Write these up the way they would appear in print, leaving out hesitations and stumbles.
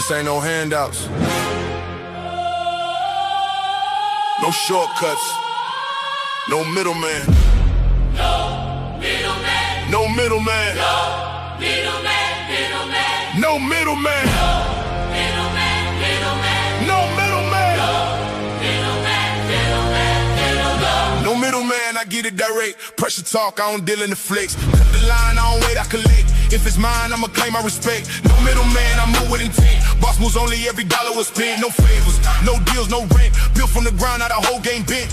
This ain't no handouts. No shortcuts. No middleman. No middleman. No middleman. No middleman. Middleman. No middleman. Middleman. Middleman. No middleman. Middleman. Middleman. No middleman, I get it direct. Pressure talk, I don't deal in the flex. Cut the line, I don't wait, I collect. If it's mine, I'ma claim my respect. No middleman, I move with intent. Boss moves only, every dollar was spent. No favors, no deals, no rent. Built from the ground, how the whole game bent.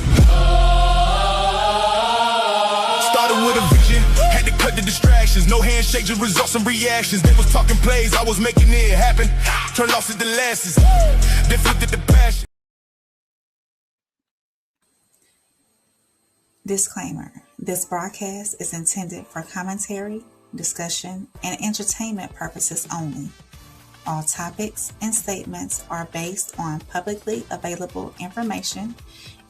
Started with a vision, had to cut the distractions. No handshake, just results and reactions. They was talking plays, I was making it happen. Turn losses to losses, then flipped it to passion. Disclaimer: this broadcast is intended for commentary, discussion, and entertainment purposes only. All topics and statements are based on publicly available information,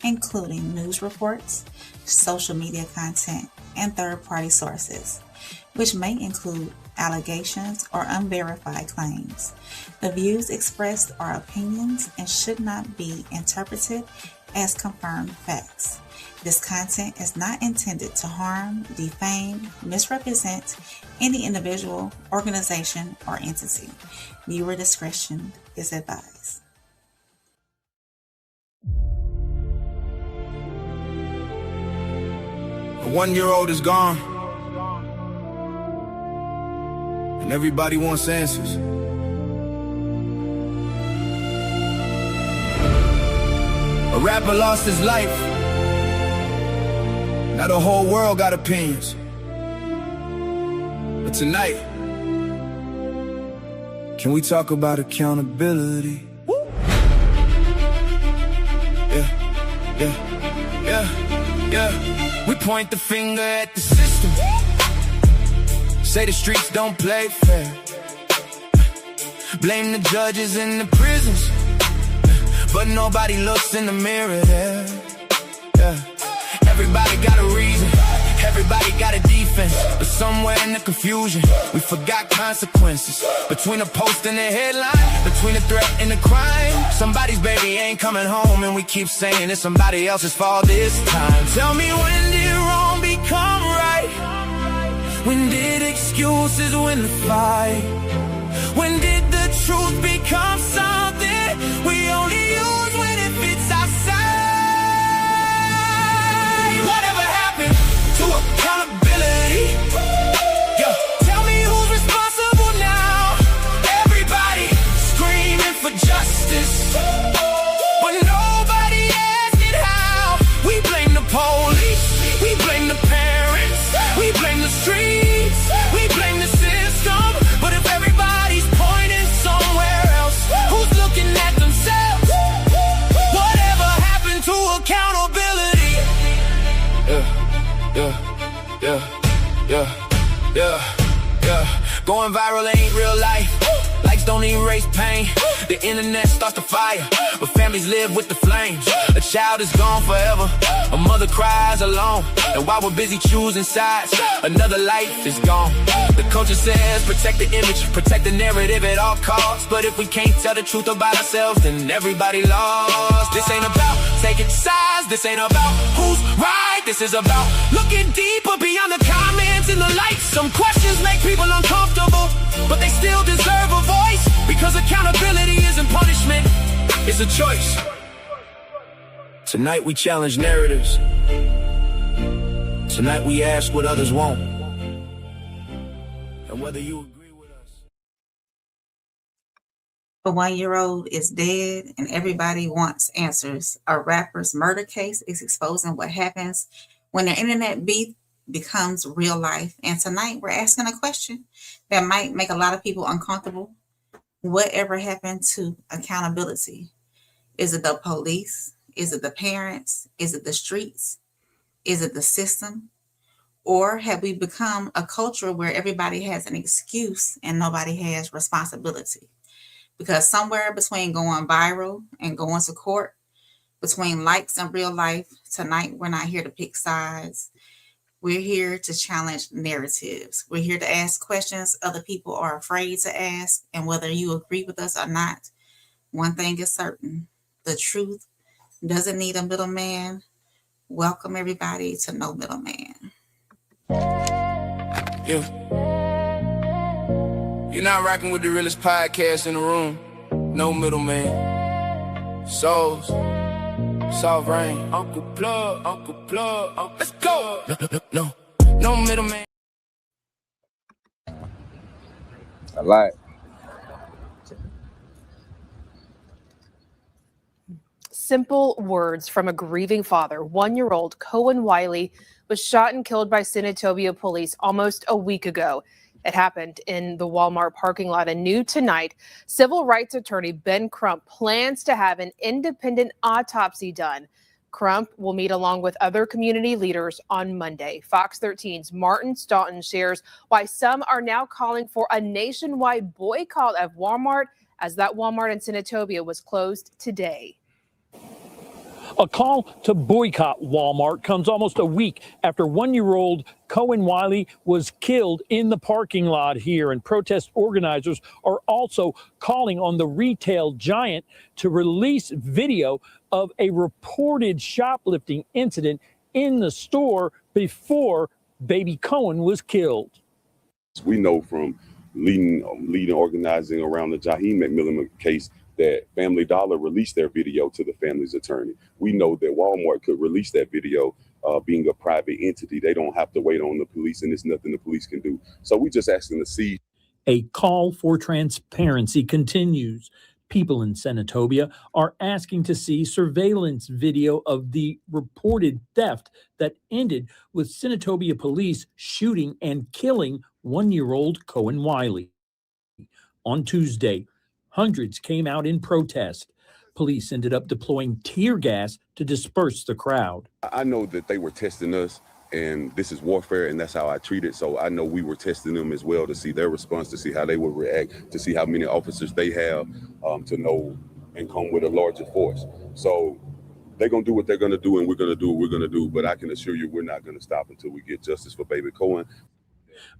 including news reports, social media content, and third-party sources, which may include allegations or unverified claims. The views expressed are opinions and should not be interpreted as confirmed facts. This content is not intended to harm, defame, misrepresent any individual, organization, or entity. Viewer discretion is advised. A 1-year-old is gone, and everybody wants answers. A rapper lost his life. Now the whole world got opinions. But tonight, can we talk about accountability? Yeah. We point the finger at the system. Say the streets don't play fair. Blame the judges in the prisons, but nobody looks in the mirror there. Yeah. Everybody got a reason, everybody got a defense, but somewhere in the confusion, we forgot consequences. Between a post and a headline, between a threat and a crime, somebody's baby ain't coming home, and we keep saying it's somebody else's fault this time. Tell me, when did wrong become right? When did excuses win the fight? When did the truth become something we only use when it fits our side? Whatever happened to accountability? Yo, tell me who's responsible now? Everybody screaming for justice, but nobody asking how. We blame the police, we blame the parents, we blame the streets, we blame the system. But if everybody's pointing somewhere else, who's looking at themselves? Whatever happened to accountability? Yeah. Going viral ain't real life. Likes don't erase pain. The internet starts to fire, but families live with the flames. A child is gone forever, a mother cries alone, and while we're busy choosing sides, another life is gone. The culture says protect the image, protect the narrative at all costs, but if we can't tell the truth about ourselves, then everybody lost. This ain't about taking sides, this ain't about who's right. This is about looking deeper beyond the comments and the likes. Some questions make people uncomfortable, but they still deserve a voice, because accountability isn't punishment, it's a choice. Tonight we challenge narratives. Tonight we ask what others want, and whether you agree with us. A 1-year-old is dead and everybody wants answers. A rapper's murder case is exposing what happens when the internet beef becomes real life. And tonight we're asking a question that might make a lot of people uncomfortable. Whatever happened to accountability? Is it the police? Is it the parents? Is it the streets? Is it the system? Or have we become a culture where everybody has an excuse and nobody has responsibility? Because somewhere between going viral and going to court, between likes and real life, tonight we're not here to pick sides. We're here to challenge narratives. We're here to ask questions other people are afraid to ask. And whether you agree with us or not, one thing is certain: the truth doesn't need a middleman. Welcome, everybody, to No Middleman. Yeah. You're not rocking with the realest podcast in the room. No middleman. Souls. Soft rain. Uncle Plug. Let's go. No middleman. I like. Simple words from a grieving father. 1-year-old Cohen Wiley was shot and killed by Senatobia police almost a week ago. It happened in the Walmart parking lot, and new tonight, civil rights attorney Ben Crump plans to have an independent autopsy done. Crump will meet along with other community leaders on Monday. Fox 13's Martin Staunton shares why some are now calling for a nationwide boycott of Walmart, as that Walmart in Senatobia was closed today. A call to boycott Walmart comes almost a week after 1-year-old Cohen Wiley was killed in the parking lot here, and protest organizers are also calling on the retail giant to release video of a reported shoplifting incident in the store before baby Cohen was killed. We know from leading organizing around the Jaheim McMillan case that Family Dollar released their video to the family's attorney. We know that Walmart could release that video being a private entity. They don't have to wait on the police, and there's nothing the police can do. So we just asking to see. A call for transparency continues. People in Senatobia are asking to see surveillance video of the reported theft that ended with Senatobia police shooting and killing 1-year-old Cohen Wiley. On Tuesday, hundreds came out in protest. Police ended up deploying tear gas to disperse the crowd. I know that they were testing us, and this is warfare, and that's how I treat it. So I know we were testing them as well to see their response, to see how they would react, to see how many officers they have, to know and come with a larger force. So they're going to do what they're going to do, and we're going to do what we're going to do. But I can assure you we're not going to stop until we get justice for baby Cohen.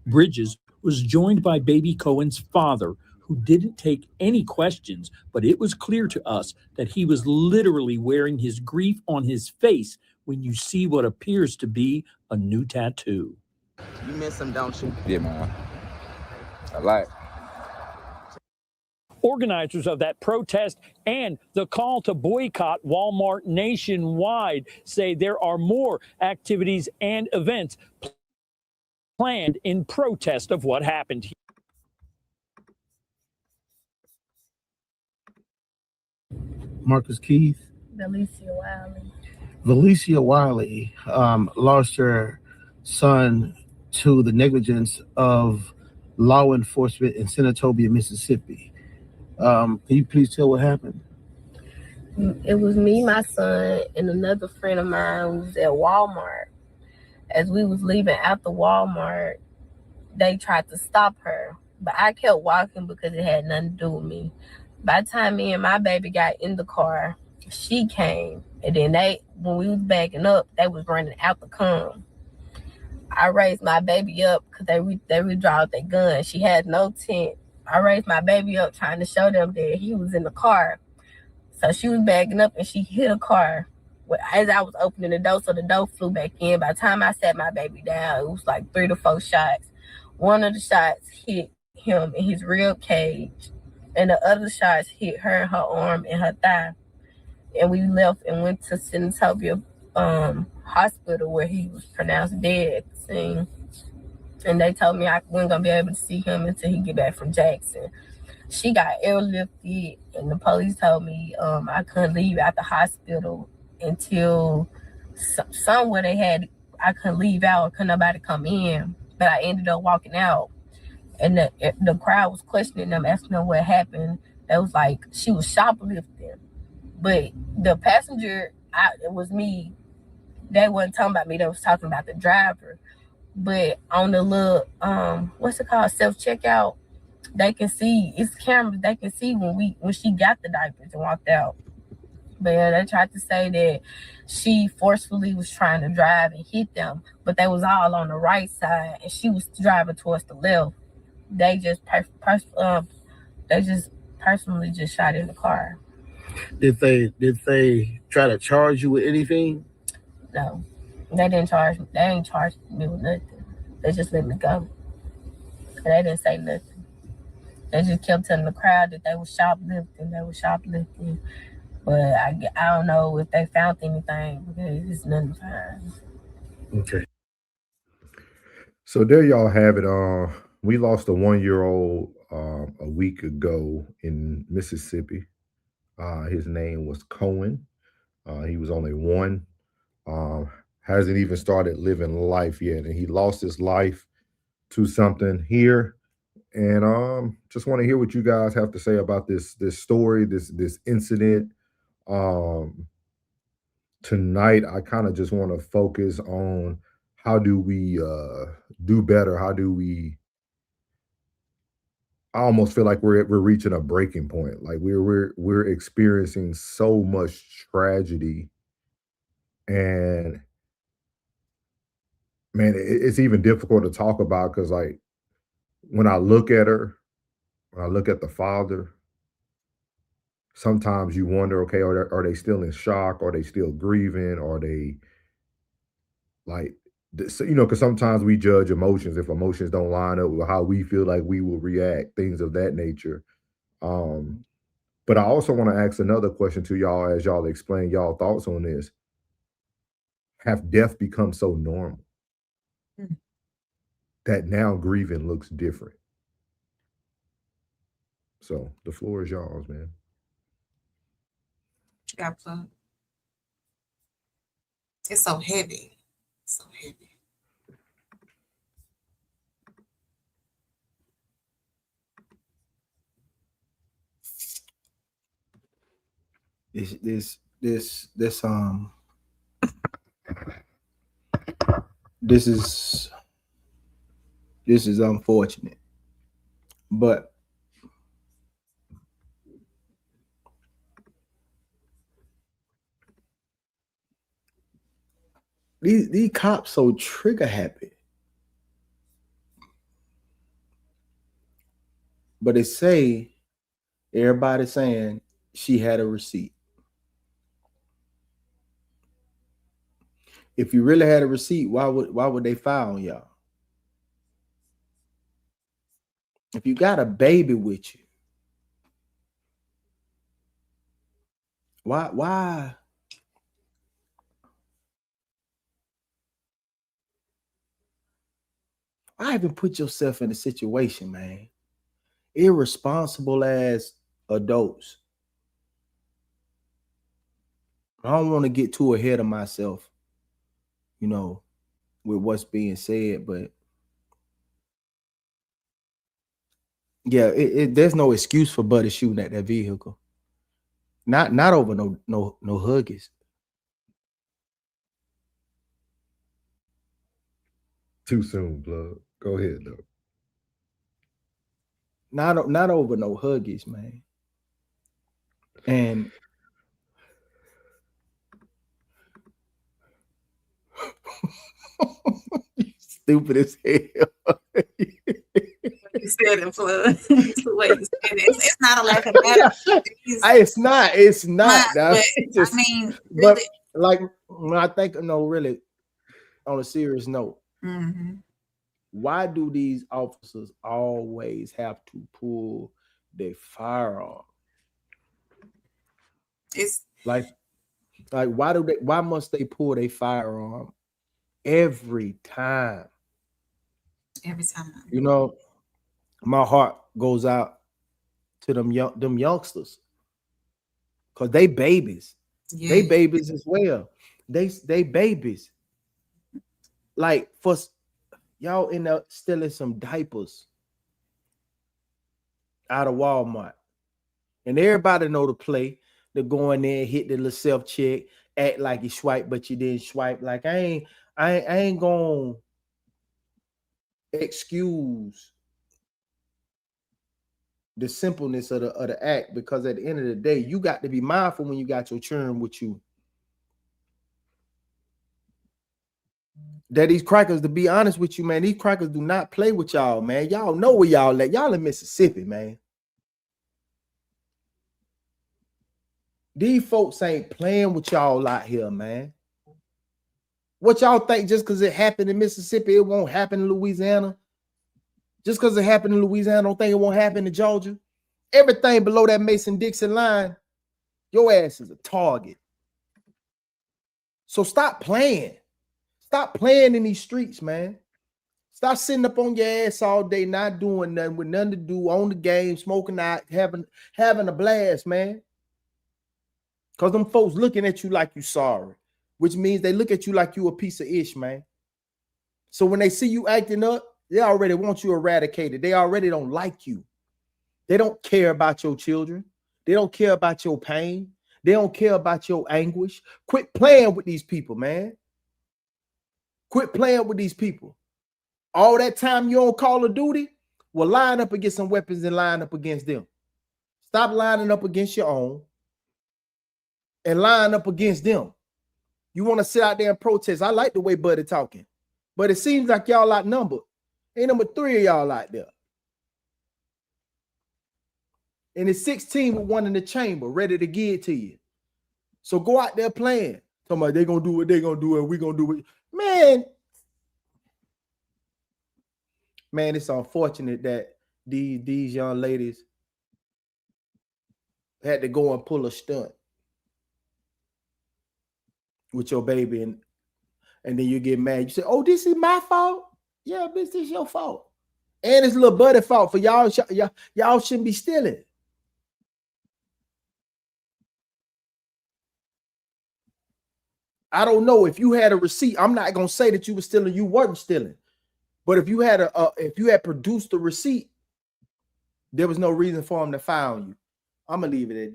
Bridges was joined by baby Cohen's father, who didn't take any questions, but it was clear to us that he was literally wearing his grief on his face when you see what appears to be a new tattoo. You miss him, don't you? Yeah, man. I like. Organizers of that protest and the call to boycott Walmart nationwide say there are more activities and events planned in protest of what happened here. Marcus Keith. Valencia Wiley lost her son to the negligence of law enforcement in Senatobia, Mississippi. Can you please tell what happened? It was me, my son, and another friend of mine who was at Walmart. As we was leaving out the Walmart, they tried to stop her, but I kept walking because it had nothing to do with me. By the time me and my baby got in the car, she came, and then when we was backing up, they was running out the come. I raised my baby up because they withdrawed their gun. She had no tent. I raised my baby up trying to show them that he was in the car. So she was backing up and she hit a car as I was opening the door, so the door flew back in. By the time I sat my baby down, it was like 3 to 4 shots. One of the shots hit him in his rib cage, and the other shots hit her in her arm and her thigh. And we left and went to Senatobia hospital, where he was pronounced dead at the scene. And they told me I wasn't going to be able to see him until he get back from Jackson. She got airlifted, and the police told me I couldn't leave out the hospital until somewhere I couldn't leave out, couldn't nobody come in. But I ended up walking out, and the crowd was questioning them, asking them what happened. It was like she was shoplifting. But the passenger, it was me. They wasn't talking about me. They was talking about the driver. But on the little, what's it called, self-checkout, they can see, it's cameras, they can see when she got the diapers and walked out. But yeah, they tried to say that she forcefully was trying to drive and hit them, but they was all on the right side, and she was driving towards the left. They just personally just shot in the car. Did they try to charge you with anything? No, they didn't charge me. They ain't charged me with nothing. They just let me go. And they didn't say nothing. They just kept telling the crowd that they were shoplifting. But I don't know if they found anything because it's nothing to find. Okay. So there y'all have it. We lost a 1-year-old a week ago in Mississippi. His name was Cohen. He was only 1. Hasn't even started living life yet, and he lost his life to something here. And just want to hear what you guys have to say about this story, this incident. Tonight, I kind of just want to focus on how do we do better? How do we? I almost feel like we're reaching a breaking point. Like we're experiencing so much tragedy, and man, it's even difficult to talk about because like when I look at her, when I look at the father, sometimes you wonder, okay, are they still in shock? Are they still grieving? Are they like, because sometimes we judge emotions. If emotions don't line up with how we feel like we will react, things of that nature. But I also want to ask another question to y'all as y'all explain y'all thoughts on this. Have death become so normal that now grieving looks different? So the floor is y'all's, man. Yeah, it's so heavy. So heavy. This is unfortunate, but these cops so trigger happy. But they say everybody's saying she had a receipt. If you really had a receipt, why would they file on y'all? If you got a baby with you, why even put yourself in a situation, man? Irresponsible as adults. I don't want to get too ahead of myself, with what's being said, but yeah, there's no excuse for Buddy shooting at that vehicle. Not over no Huggies. Too soon, blood. Go ahead, though. Not over no Huggies, man. And stupid as hell. You said it, Flood. It's not a lack of matter. It's not. But, just, I mean, but really, like when I think, really, on a serious note, why do these officers always have to pull their firearm? It's like why must they pull their firearm every time? Every time. My heart goes out to them youngsters, because they babies. Yeah. They babies as well. They babies. Like, for y'all end up stealing some diapers out of Walmart, and everybody know the play. They're going there, hit the little self check, act like you swipe, but you didn't swipe. Like, I ain't gonna excuse the simpleness of the act, because at the end of the day, you got to be mindful when you got your children with you. That these crackers, to be honest with you, man, these crackers do not play with y'all, man. Y'all know where y'all at. Y'all in Mississippi, man. These folks ain't playing with y'all out here, man. What y'all think just because it happened in Mississippi, it won't happen in Louisiana? Just because it happened in Louisiana, don't think it won't happen in Georgia? Everything below that Mason-Dixon line, your ass is a target. So stop playing. Stop playing in these streets, man. Stop sitting up on your ass all day, not doing nothing, with nothing to do, on the game, smoking out, having a blast, man. Because them folks looking at you like you sorry, which means they look at you like you a piece of ish, man. So when they see you acting up, they already want you eradicated. They already don't like you. They don't care about your children. They don't care about your pain. They don't care about your anguish. Quit playing with these people, man. Quit playing with these people. All that time you on Call of Duty, well, line up against some weapons and line up against them. Stop lining up against your own and line up against them. You want to sit out there and protest. I like the way Buddy talking, but it seems like y'all outnumbered. Ain't number 3 of y'all out there. And it's 16 with one in the chamber, ready to give it to you. So go out there playing. Talking about they gonna do what they gonna do and we gonna do it. Man, it's unfortunate that these young ladies had to go and pull a stunt with your baby, and then you get mad. You say, "Oh, this is my fault." Yeah, bitch, this is your fault, and it's little Buddy fault for y'all. Y'all shouldn't be stealing. I don't know if you had a receipt. I'm not gonna say that you were stealing. You weren't stealing, but if you had produced a receipt, there was no reason for them to file you. I'm gonna leave it at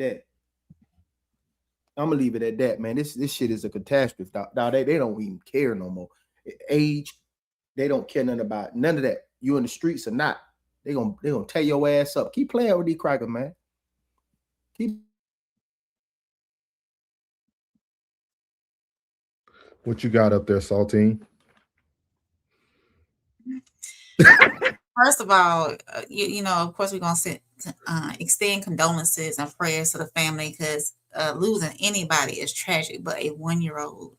that. Man. This shit is a catastrophe. Now they don't even care no more. Age, they don't care nothing about none of that. You in the streets or not, they gonna tear your ass up. Keep playing with these crackers, man. What you got up there, Saltine? First of all, you know, of course, we're going to extend condolences and prayers to the family, because losing anybody is tragic, but a 1-year-old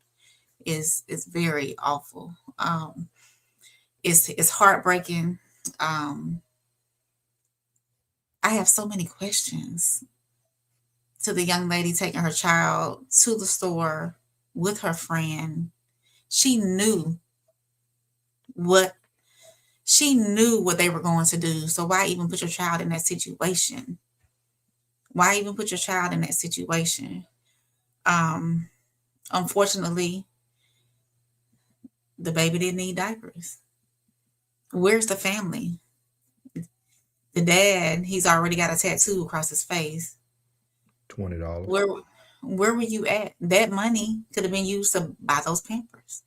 is very awful. It's heartbreaking. I have so many questions to the young lady taking her child to the store with her friend. She knew what they were going to do. So why even put your child in that situation? Unfortunately, the baby didn't need diapers. Where's the family? The dad, he's already got a tattoo across his face. $20. Where were you at? That money could have been used to buy those Pampers.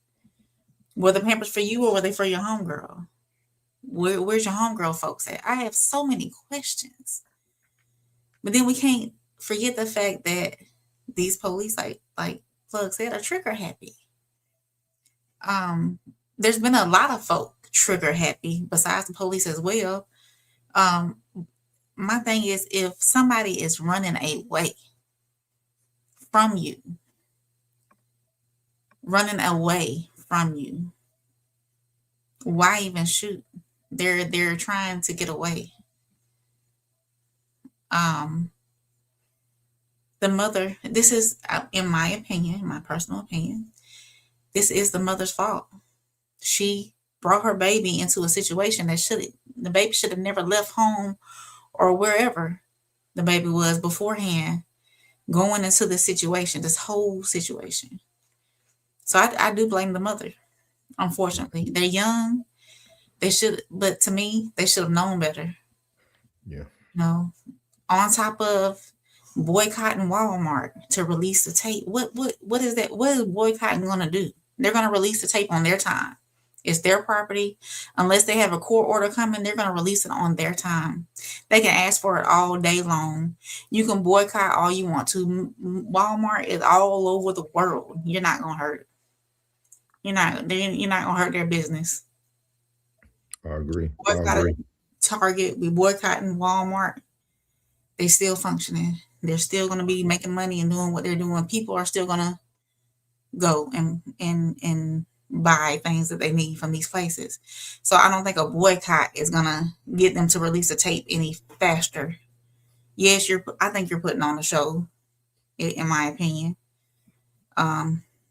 Were the Pampers for you or were they for your homegirl? Where's your homegirl folks at? I have so many questions. But then we can't forget the fact that these police, like Plug said, are trigger happy. There's been a lot of folk trigger happy besides the police as well. My thing is, if somebody is running away from you, why even shoot? They're trying to get away. The mother, this is, in my personal opinion, this is the mother's fault. She brought her baby into a situation that the baby should have never left home or wherever the baby was beforehand, going into this situation, this whole situation. So I do blame the mother. Unfortunately, they're young. But to me, they should have known better. Yeah. On top of boycotting Walmart to release the tape, what is that? What is boycotting going to do? They're going to release the tape on their time. It's their property. Unless they have a court order coming, they're going to release it on their time. They can ask for it all day long. You can boycott all you want to. Walmart is all over the world. You're not going to hurt it. You're not going to hurt their business. I agree. Target, we boycotting Walmart. They still functioning. They're still going to be making money and doing what they're doing. People are still going to go and buy things that they need from these places. So I don't think a boycott is going to get them to release a tape any faster. Yes, I think you're putting on a show, in my opinion.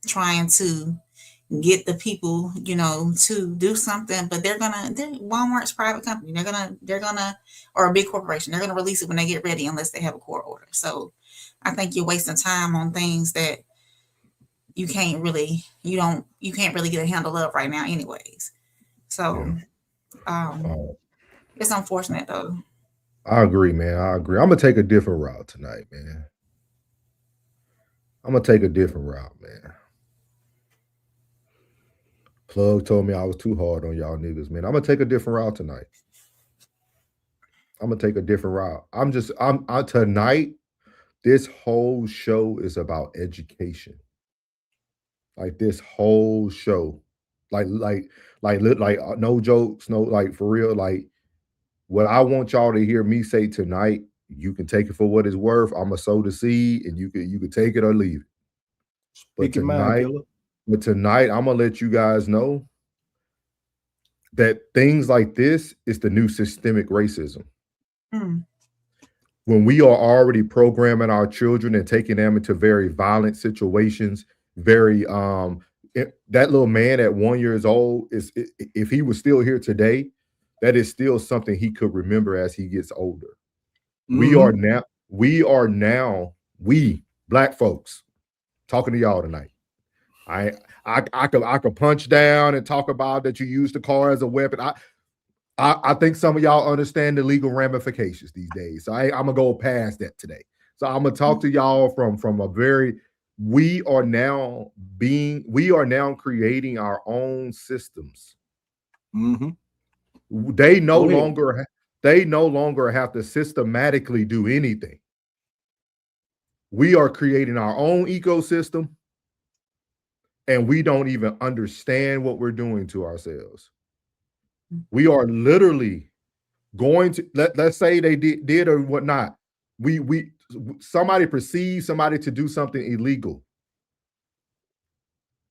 Trying to get the people, to do something, but they're Walmart's private company. They're gonna, or a big corporation. They're gonna release it when they get ready, unless they have a court order. So I think you're wasting time on things that you can't really get a handle of right now, anyways. So it's unfortunate though. I agree, man. I agree. I'm gonna take a different route tonight, man. Plug told me I was too hard on y'all niggas, man. I'm gonna take a different route tonight. Tonight, this whole show is about education. Like this whole show. Like no jokes, no, like for real. Like what I want y'all to hear me say tonight, you can take it for what it's worth. I'm gonna sow the seed and you can take it or leave it. But tonight, I'm gonna let you guys know that things like this is the new systemic racism. When we are already programming our children and taking them into very violent situations, that little man at 1 year old if he was still here today, that is still something he could remember as he gets older. We are now Black folks talking to y'all tonight. I could punch down and talk about that you use the car as a weapon. I think some of y'all understand the legal ramifications these days. So I'm gonna go past that today. So I'm gonna talk to y'all from a very. We are now creating our own systems. They no longer have to systematically do anything. We are creating our own ecosystem. And we don't even understand what we're doing to ourselves. We are literally going to let's say they did or whatnot. Somebody perceives somebody to do something illegal.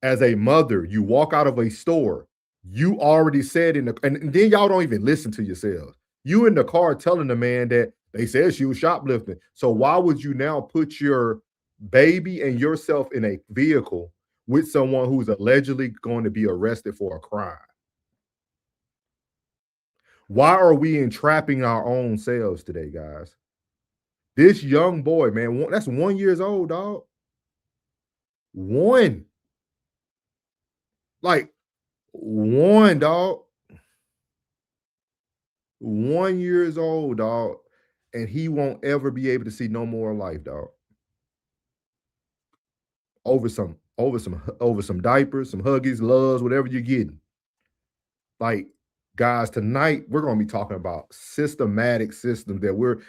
As a mother, you walk out of a store, you already said and then y'all don't even listen to yourselves. You in the car telling the man that they said she was shoplifting. So why would you now put your baby and yourself in a vehicle with someone who's allegedly going to be arrested for a crime? Why are we entrapping our own selves today, guys? This young boy, man, that's 1 year old, dog. One, dog. 1 year old, dog, and he won't ever be able to see no more life, dog. Over some diapers, some Huggies, Loves, whatever you're getting. Like, guys, tonight we're gonna be talking about systematic systems that we're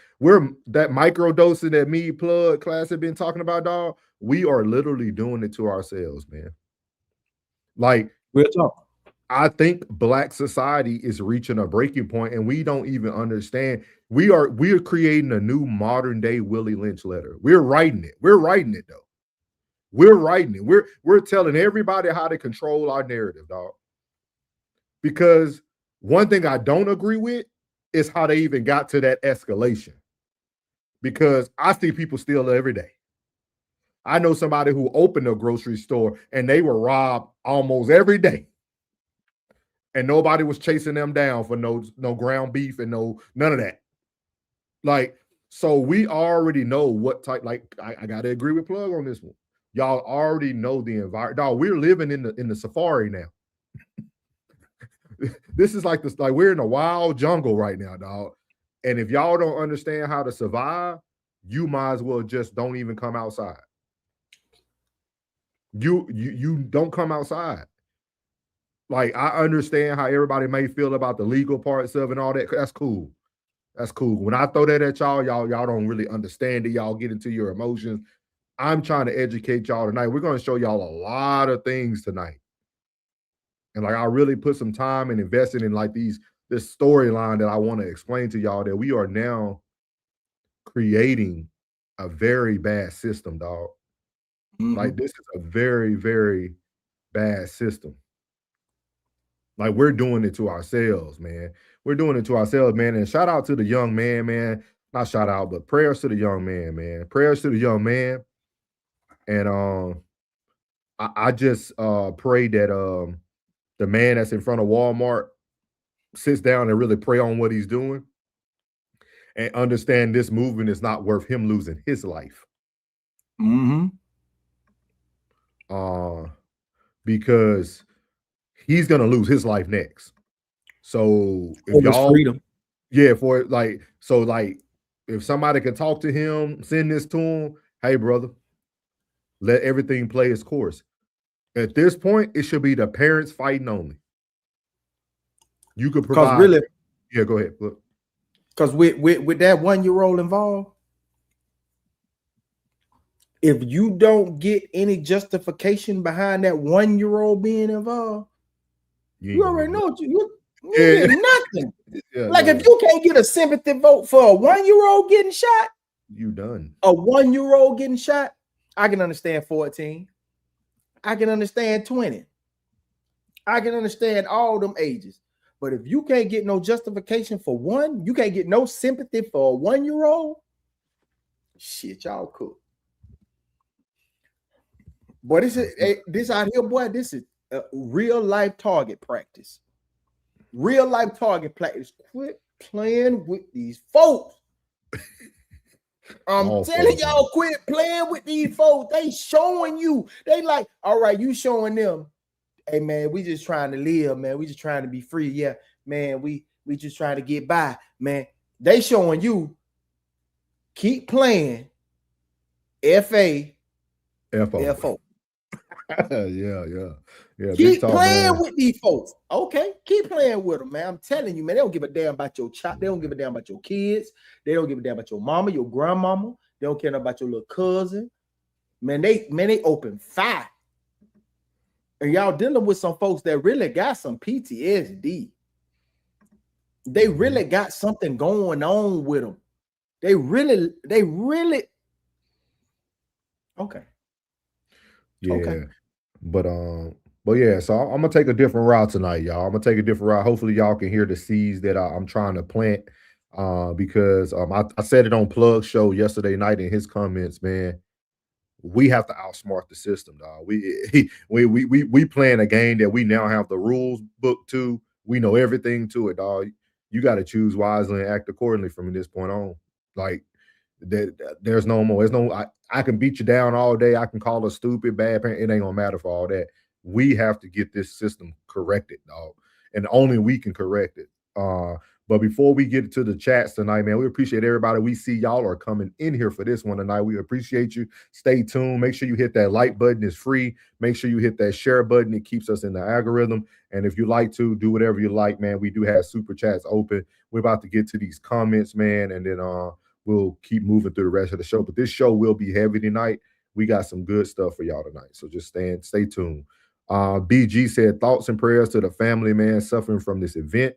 that microdosing that me Plug class have been talking about, dog. We are literally doing it to ourselves, man. Like, real talk. I think Black society is reaching a breaking point, and we don't even understand. We are creating a new modern day Willie Lynch letter. We're writing it though. We're writing it. We're telling everybody how to control our narrative, dog. Because one thing I don't agree with is how they even got to that escalation. Because I see people steal every day. I know somebody who opened a grocery store and they were robbed almost every day. And nobody was chasing them down for no ground beef and none of that. Like, so we already know what type, like, I gotta agree with Plug on this one. Y'all already know the environment. Dog, we're living in the safari now. This is like we're in a wild jungle right now, dog. And if y'all don't understand how to survive, you might as well just don't even come outside. You don't come outside. Like, I understand how everybody may feel about the legal parts of it and all that. That's cool. That's cool. When I throw that at y'all don't really understand it. Y'all get into your emotions. I'm trying to educate y'all tonight. We're going to show y'all a lot of things tonight. And like, I really put some time and invested in like this storyline that I want to explain to y'all, that we are now creating a very bad system, dog. Like, this is a very, very bad system. Like, we're doing it to ourselves, man. We're doing it to ourselves, man. And shout out to the young man, man. Not shout out, but prayers to the young man, man. Prayers to the young man. And I just pray that the man that's in front of Walmart sits down and really pray on what he's doing and understand this movement is not worth him losing his life. Because he's gonna lose his life next. So if y'all, freedom. Yeah, for like, so like, if somebody can talk to him, send this to him. Hey, brother, let everything play its course. At this point, it should be the parents fighting only. You could provide. Because really, yeah, go ahead. Look. Because with that 1-year-old involved, if you don't get any justification behind that 1-year-old being involved, you already know you get nothing. If you can't get a sympathy vote for a 1-year-old getting shot, you done. A 1-year-old getting shot, I can understand 14. I can understand 20. I can understand all them ages. But if you can't get no justification for one, you can't get no sympathy for a 1-year-old, shit, y'all cool. Boy, this out here, boy, this is a real life target practice. Real life target practice. Quit playing with these folks. I'm telling y'all, quit playing with these folks. They showing you. They like, all right, you showing them. Hey, man, we just trying to live, man. We just trying to be free. Yeah, man, we just trying to get by, man. They showing you. Keep playing. F-A-F-O. Yeah. Keep playing with these folks. Okay, keep playing with them, man. I'm telling you, man, they don't give a damn about your child. They don't give a damn about your kids. They don't give a damn about your mama, your grandmama. They don't care about your little cousin. Man, they open fire. And y'all dealing with some folks that really got some PTSD. They really got something going on with them. They really. Okay. Yeah. Okay. But yeah, so I'm gonna take a different route tonight, y'all. I'm gonna take a different route. Hopefully, y'all can hear the seeds that I'm trying to plant. Because I said it on Plug Show yesterday night in his comments, man. We have to outsmart the system, dog. We playing a game that we now have the rules book to. We know everything to it, dog. You got to choose wisely and act accordingly from this point on. Like, there's no more. There's no. I can beat you down all day. I can call a stupid, bad parent. It ain't gonna matter for all that. We have to get this system corrected, dog, and only we can correct it. But before we get to the chats tonight, man, we appreciate everybody. We see y'all are coming in here for this one tonight. We appreciate you. Stay tuned. Make sure you hit that like button. It's free. Make sure you hit that share button. It keeps us in the algorithm. And if you like to, do whatever you like, man. We do have super chats open. We're about to get to these comments, man, and then we'll keep moving through the rest of the show. But this show will be heavy tonight. We got some good stuff for y'all tonight. So just stay tuned. BG said, thoughts and prayers to the family, man, suffering from this event.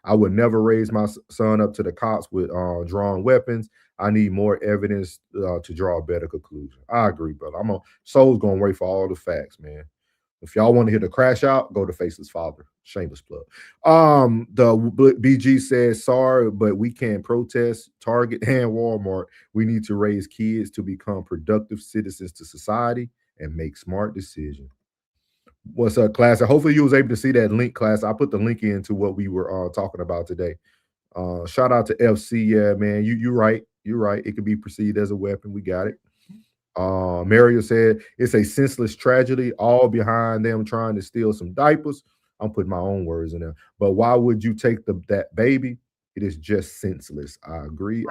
I would never raise my son up to the cops with drawn weapons. I need more evidence to draw a better conclusion. I agree, brother. Soul's gonna wait for all the facts, man. If y'all want to hear the crash out, go to Faceless Father. Shameless plug. The BG says, sorry, but we can't protest Target and Walmart. We need to raise kids to become productive citizens to society and make smart decisions. What's up, class? Hopefully you was able to see that link, class. I put the link into what we were talking about today. Shout out to FC. Yeah, man, you're right. You're right. It could be perceived as a weapon. We got it. Mario said it's a senseless tragedy, all behind them trying to steal some diapers. I'm putting my own words in there. But why would you take that baby? It is just senseless. I agree.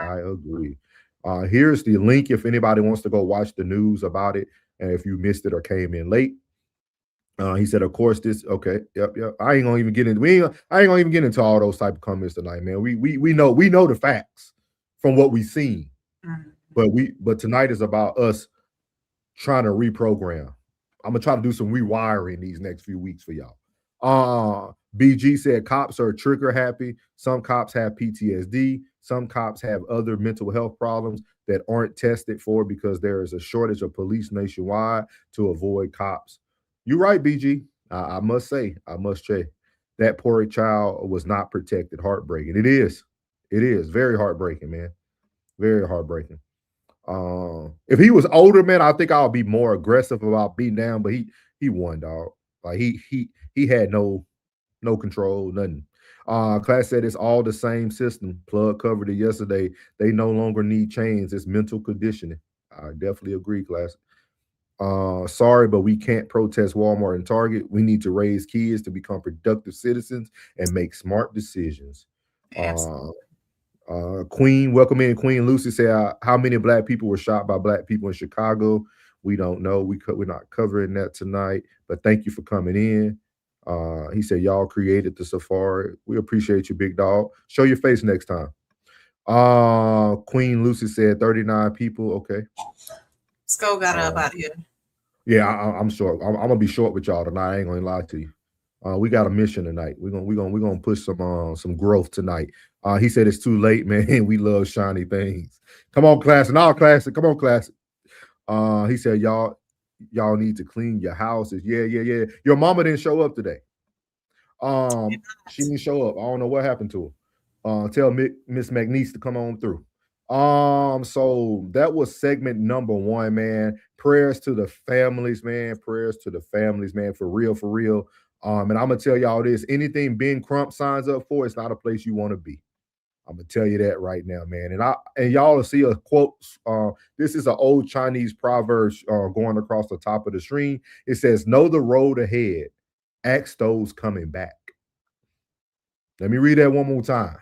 Here's the link if anybody wants to go watch the news about it. And if you missed it or came in late, He said, of course, this okay. Yep. I ain't gonna even get into I ain't gonna even get into all those type of comments tonight, man. We know the facts from what we've seen. But tonight is about us trying to reprogram. I'm gonna try to do some rewiring these next few weeks for y'all. BG said cops are trigger happy. Some cops have PTSD. Some cops have other mental health problems that aren't tested for because there is a shortage of police nationwide to avoid cops. You're right, BG. I must say, that poor child was not protected. Heartbreaking. It is very heartbreaking, man. Very heartbreaking. If he was older, man, I think I'll be more aggressive about beating down. But he won, dog. Like he had no control, nothing. Class said it's all the same system. Plug covered it yesterday. They no longer need chains. It's mental conditioning. I definitely agree, Class. Sorry, but we can't protest Walmart and Target. We need to raise kids to become productive citizens and make smart decisions. Queen, welcome in. Queen Lucy said, how many black people were shot by black people in Chicago? We don't know. We're not covering that tonight, but thank you for coming in. He said, y'all created the safari. We appreciate you, big dog. Show your face next time. Queen Lucy said 39 people. Okay. Sko got up out here. Yeah, I'm short. I'm gonna be short with y'all tonight. I ain't gonna lie to you. We got a mission tonight. We're gonna push some growth tonight. He said it's too late, man. We love shiny things. Come on, Classic. No, Classic. Come on, Classic. He said y'all need to clean your houses. Yeah. Your mama didn't show up today. She didn't show up. I don't know what happened to her. Tell Miss McNeese to come on through. So that was segment number 1, man. Prayers to the families, man. Prayers to the families, man. For real. And I'm gonna tell y'all this: anything Ben Crump signs up for, it's not a place you want to be. I'm gonna tell you that right now, man. And y'all will see a quote. This is an old Chinese proverb going across the top of the screen. It says, "Know the road ahead. Ask those coming back." Let me read that one more time.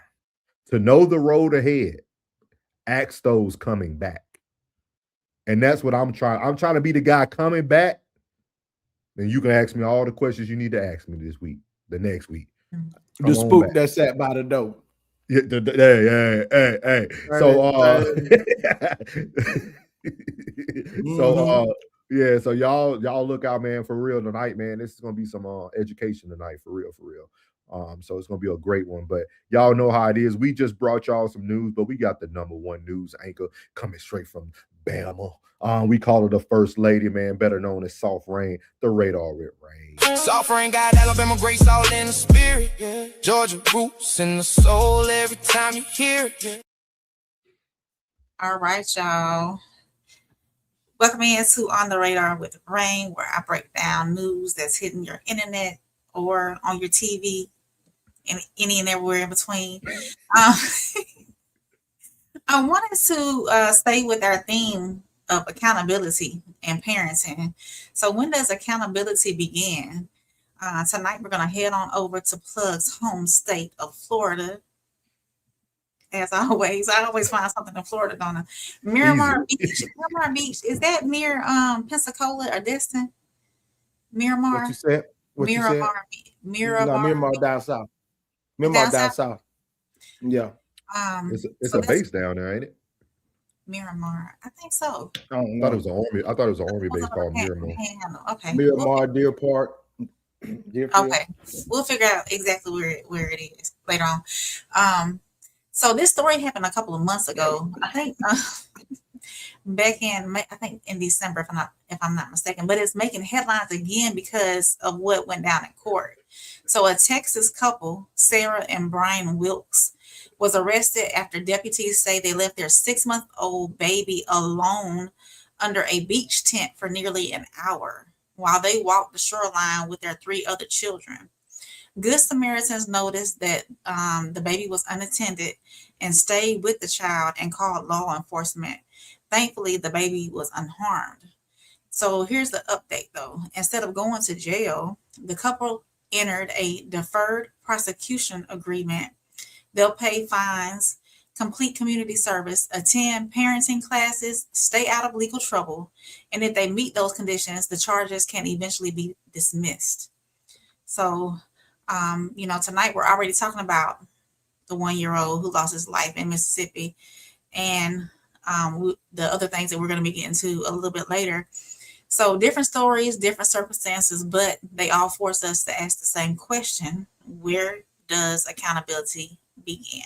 To know the road ahead, ask those coming back. And that's what I'm trying. I'm trying to be the guy coming back. Then you can ask me all the questions you need to ask me this week, the next week. The spook that sat by the door. Yeah, hey. So y'all look out, man, for real tonight, man. This is gonna be some education tonight, for real. So it's gonna be a great one. But y'all know how it is. We just brought y'all some news, but we got the number 1 news anchor coming straight from Bama. We call her the First Lady, man, better known as Soft Rain, the Radar with Rain. Soft Rain got Alabama grace all in the spirit, yeah. Georgia roots in the soul every time you hear it, yeah. All right, y'all. Welcome into On the Radar with Rain, where I break down news that's hitting your internet or on your TV and any and everywhere in between. I wanted to stay with our theme of accountability and parenting. So when does accountability begin? Tonight, we're going to head on over to Plug's home state of Florida. As always, I always find something in Florida, don't I? Miramar Beach. Miramar Beach. Is that near Pensacola or Destin? Miramar. What you said? Miramar down south. Miramar down south. Yeah. It's a base down there, ain't it? Miramar. I think so. I thought it was an army base called Miramar. Okay. Miramar, Deer Park. Okay. We'll figure out exactly where it is later on. So this story happened a couple of months ago. I think back in December, if I'm not mistaken, but it's making headlines again because of what went down in court. So a Texas couple, Sarah and Brian Wilkes, was arrested after deputies say they left their 6-month-old baby alone under a beach tent for nearly an hour while they walked the shoreline with their 3 other children. Good Samaritans noticed that the baby was unattended and stayed with the child and called law enforcement. Thankfully, the baby was unharmed. So here's the update, though. Instead of going to jail, the couple entered a deferred prosecution agreement. They'll pay fines complete community service, attend parenting classes, stay out of legal trouble, and if they meet those conditions, the charges can eventually be dismissed. So, tonight we're already talking about the 1-year-old who lost his life in Mississippi, and the other things that we're going to be getting to a little bit later. So different stories, different circumstances, but they all force us to ask the same question: where does accountability begin?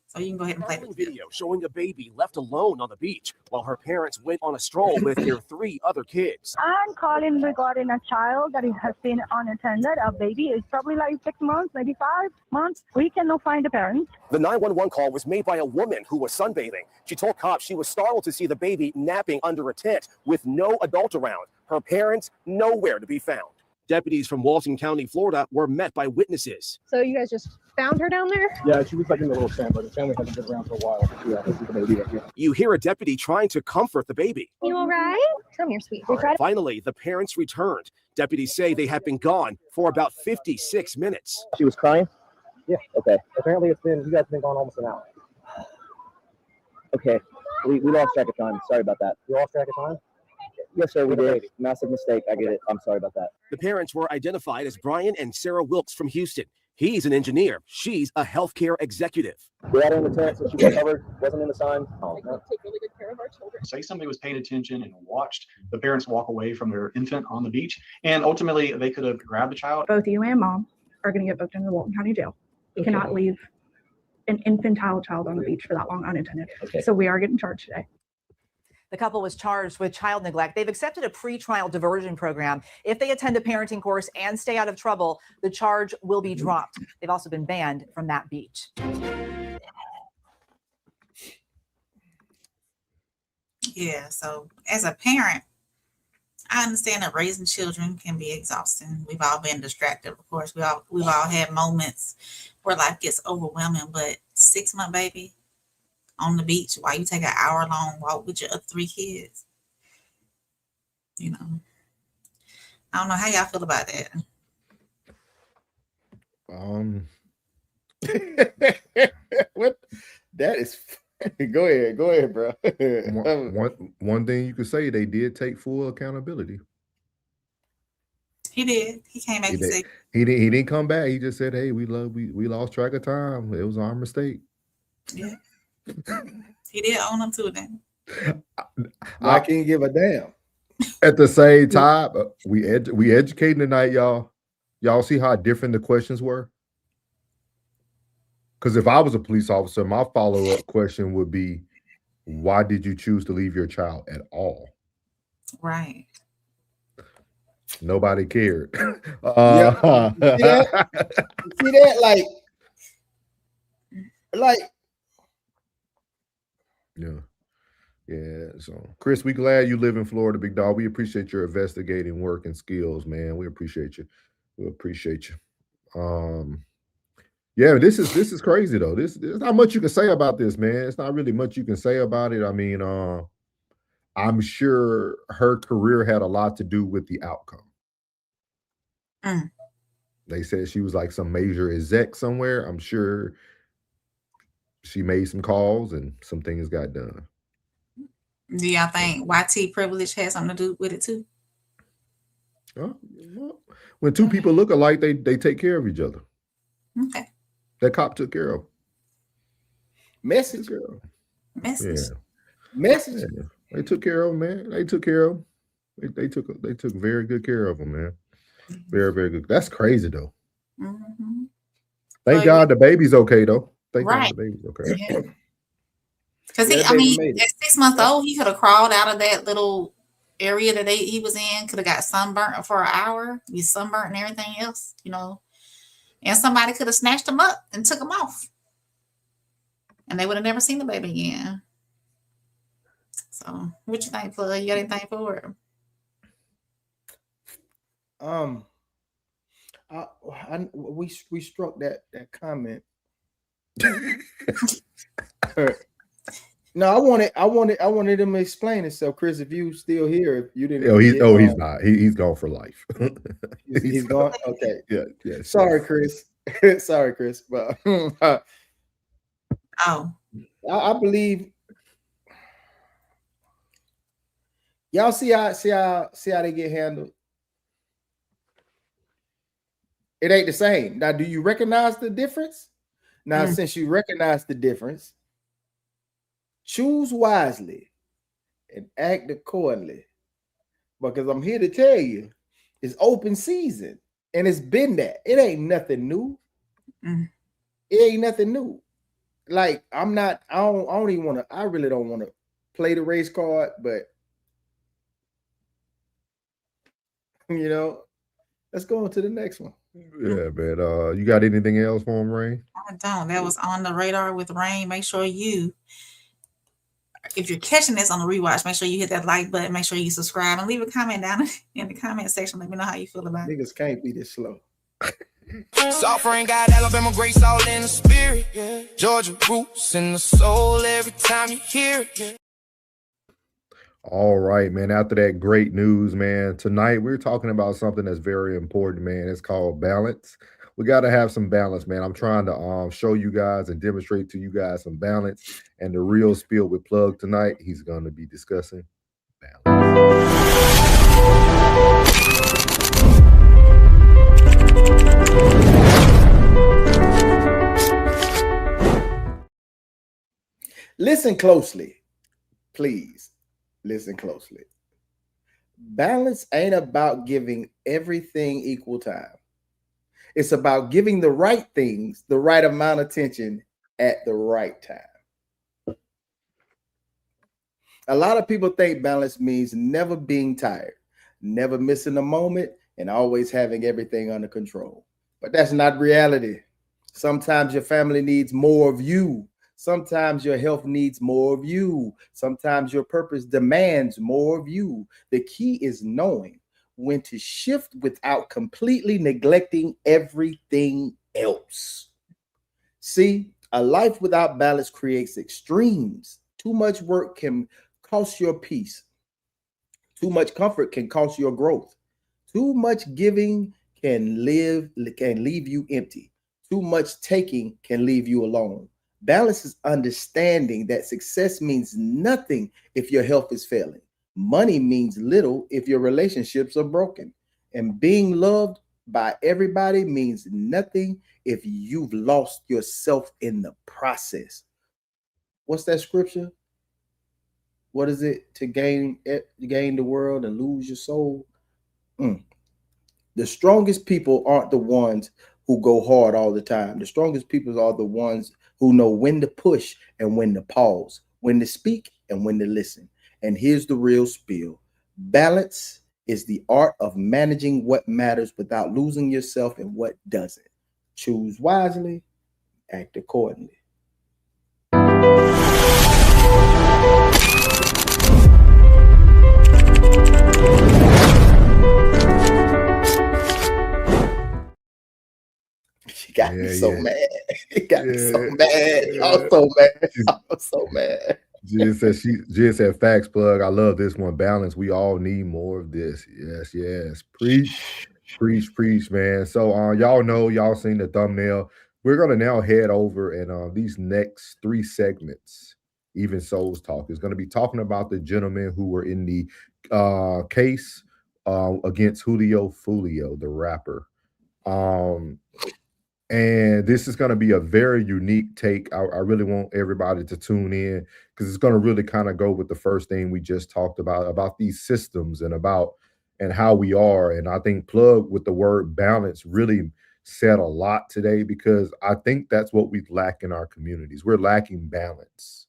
So you can go ahead and play the video showing a baby left alone on the beach while her parents went on a stroll with their 3 other kids. I'm calling regarding a child that has been unattended. A baby is probably like 6 months, maybe 5 months. We cannot find the parents. The 911 call was made by a woman who was sunbathing. She told cops she was startled to see the baby napping under a tent with no adult around. Her parents nowhere to be found. Deputies from Walton County, Florida, were met by witnesses. So you guys just found her down there? Yeah, she was like in the little tent, but the family hasn't been around for a while. Yeah, this is the baby right here. You hear a deputy trying to comfort the baby. You all right? Come here, sweet. Finally, the parents returned. Deputies say they have been gone for about 56 minutes. She was crying? Yeah. Okay. Apparently you guys have been gone almost an hour. Okay. We lost track of time. Sorry about that. You lost track of time? Yes, sir, we did. Massive mistake. I get it. I'm sorry about that. The parents were identified as Brian and Sarah Wilkes from Houston. He's an engineer. She's a healthcare executive. We had her in the tent, so she was covered, wasn't in the sun. Take really good care of our children. Say somebody was paying attention and watched the parents walk away from their infant on the beach, and ultimately they could have grabbed the child. Both you and mom are going to get booked into the Walton County Jail. You cannot leave an infantile child on the beach for that long unattended. Okay. So we are getting charged today. The couple was charged with child neglect. They've accepted a pretrial diversion program. If they attend a parenting course and stay out of trouble, the charge will be dropped. They've also been banned from that beach. Yeah, so as a parent, I understand that raising children can be exhausting. We've all been distracted, of course. We've all had moments where life gets overwhelming, but 6-month baby on the beach while you take an hour-long walk with your other 3 kids. I don't know how y'all feel about that. What? That is. Go ahead, bro. One thing you could say, they did take full accountability. He did. He came back and said he didn't come back. He just said, "Hey, we lost track of time. It was our mistake." Yeah. He did own up to it then. I can't give a damn. At the same time, we educating tonight, y'all. Y'all see how different the questions were? Because if I was a police officer, my follow-up question would be, why did you choose to leave your child at all? Right. Nobody cared. Yeah. See that? Like. Yeah. So, Chris, we glad you live in Florida, big dog. We appreciate your investigating work and skills, man. We appreciate you. Yeah, this is crazy though. There's not much you can say about this, man. It's not really much you can say about it. I mean, I'm sure her career had a lot to do with the outcome. They said she was like some major exec somewhere. I'm sure she made some calls and some things got done. Do y'all think YT privilege has something to do with it too? When 2 people look alike, they take care of each other. Okay. That cop took care of. Message. Message. Yeah. Message. Yeah. They took care of him, man. They took care of him. They took very good care of him, man. Very, very good. That's crazy though. Mm-hmm. Thank God the baby's okay though. Thank Right. God the baby's okay. Because at 6 months old, he could have crawled out of that little area that he was in. Could have got sunburnt for an hour. Be sunburnt and everything else, And somebody could have snatched him up and took him off, and they would have never seen the baby again. So, what you think, Flood? You got anything for it? We struck that comment. No, I wanted him to explain himself, Chris. If you still here, if you didn't, he's not. He's gone for life. he's gone. Okay. Yeah. Sorry, Chris. Sorry, Chris. But Oh, I believe y'all see how they get handled. It ain't the same. Now, do you recognize the difference? Now, since you recognize the difference, choose wisely and act accordingly. Because I'm here to tell you, it's open season, and it's been that. It ain't nothing new. It ain't nothing new. Like, I don't even want to, I really don't want to play the race card, but you know, let's go on to the next one. Yeah, man. You got anything else for him, Rain? I don't. That was on the radar with Rain. Make sure if you're catching this on the rewatch, make sure you hit that like button. Make sure you subscribe and leave a comment down in the comment section. Let me know how you feel about it. Niggas can't be this slow. Suffering got Alabama grace all in the spirit. Yeah. Georgia roots in the soul every time you hear it. Yeah. All right, man. After that great news, man, tonight we're talking about something that's very important, man. It's called balance. We got to have some balance, man. I'm trying to show you guys and demonstrate to you guys some balance. And the real spiel with Plug tonight, he's going to be discussing balance. Listen closely, please. Listen closely. Balance ain't about giving everything equal time. It's about giving the right things the right amount of attention at the right time. A lot of people think balance means never being tired, never missing a moment, and always having everything under control. But that's not reality. Sometimes your family needs more of you. Sometimes your health needs more of you. Sometimes your purpose demands more of you. The key is knowing when to shift without completely neglecting everything else. See, a life without balance creates extremes. Too much work can cost your peace. Too much comfort can cost your growth. Too much giving can leave you empty. Too much taking can leave you alone. Balance is understanding that success means nothing if your health is failing. Money means little if your relationships are broken. And being loved by everybody means nothing if you've lost yourself in the process. What's that scripture? What is it? To gain the world and lose your soul? The strongest people aren't the ones who go hard all the time. The strongest people are the ones who know when to push and when to pause, when to speak and when to listen. And here's the real spiel. Balance is the art of managing what matters without losing yourself in what doesn't. Choose wisely, act accordingly. She got me so mad. It got me so mad. I'm so mad. I'm so mad. Jen said, facts, Plug. I love this one. Balance. We all need more of this. Yes, yes. Preach, man. So y'all know, y'all seen the thumbnail. We're gonna now head over and these next 3 segments, Even Souls Talk, is gonna be talking about the gentlemen who were in the case against Julio Foolio, the rapper. And this is going to be a very unique take. I really want everybody to tune in because it's going to really kind of go with the first thing we just talked about these systems and how we are. And I think Plug with the word balance really said a lot today, because I think that's what we lack in our communities. We're lacking balance.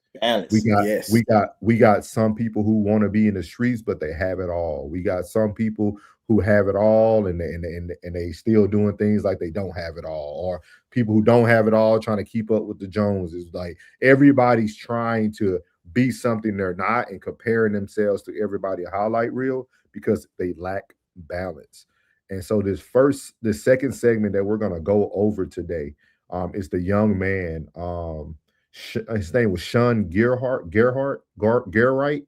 We got some people who want to be in the streets, but they have it all. We got some people who have it all and they still doing things like they don't have it all, or people who don't have it all trying to keep up with the Joneses. Like, everybody's trying to be something they're not and comparing themselves to everybody a highlight reel because they lack balance. And so the second segment that we're going to go over today is the young man. His name was Sean Gerhardt. I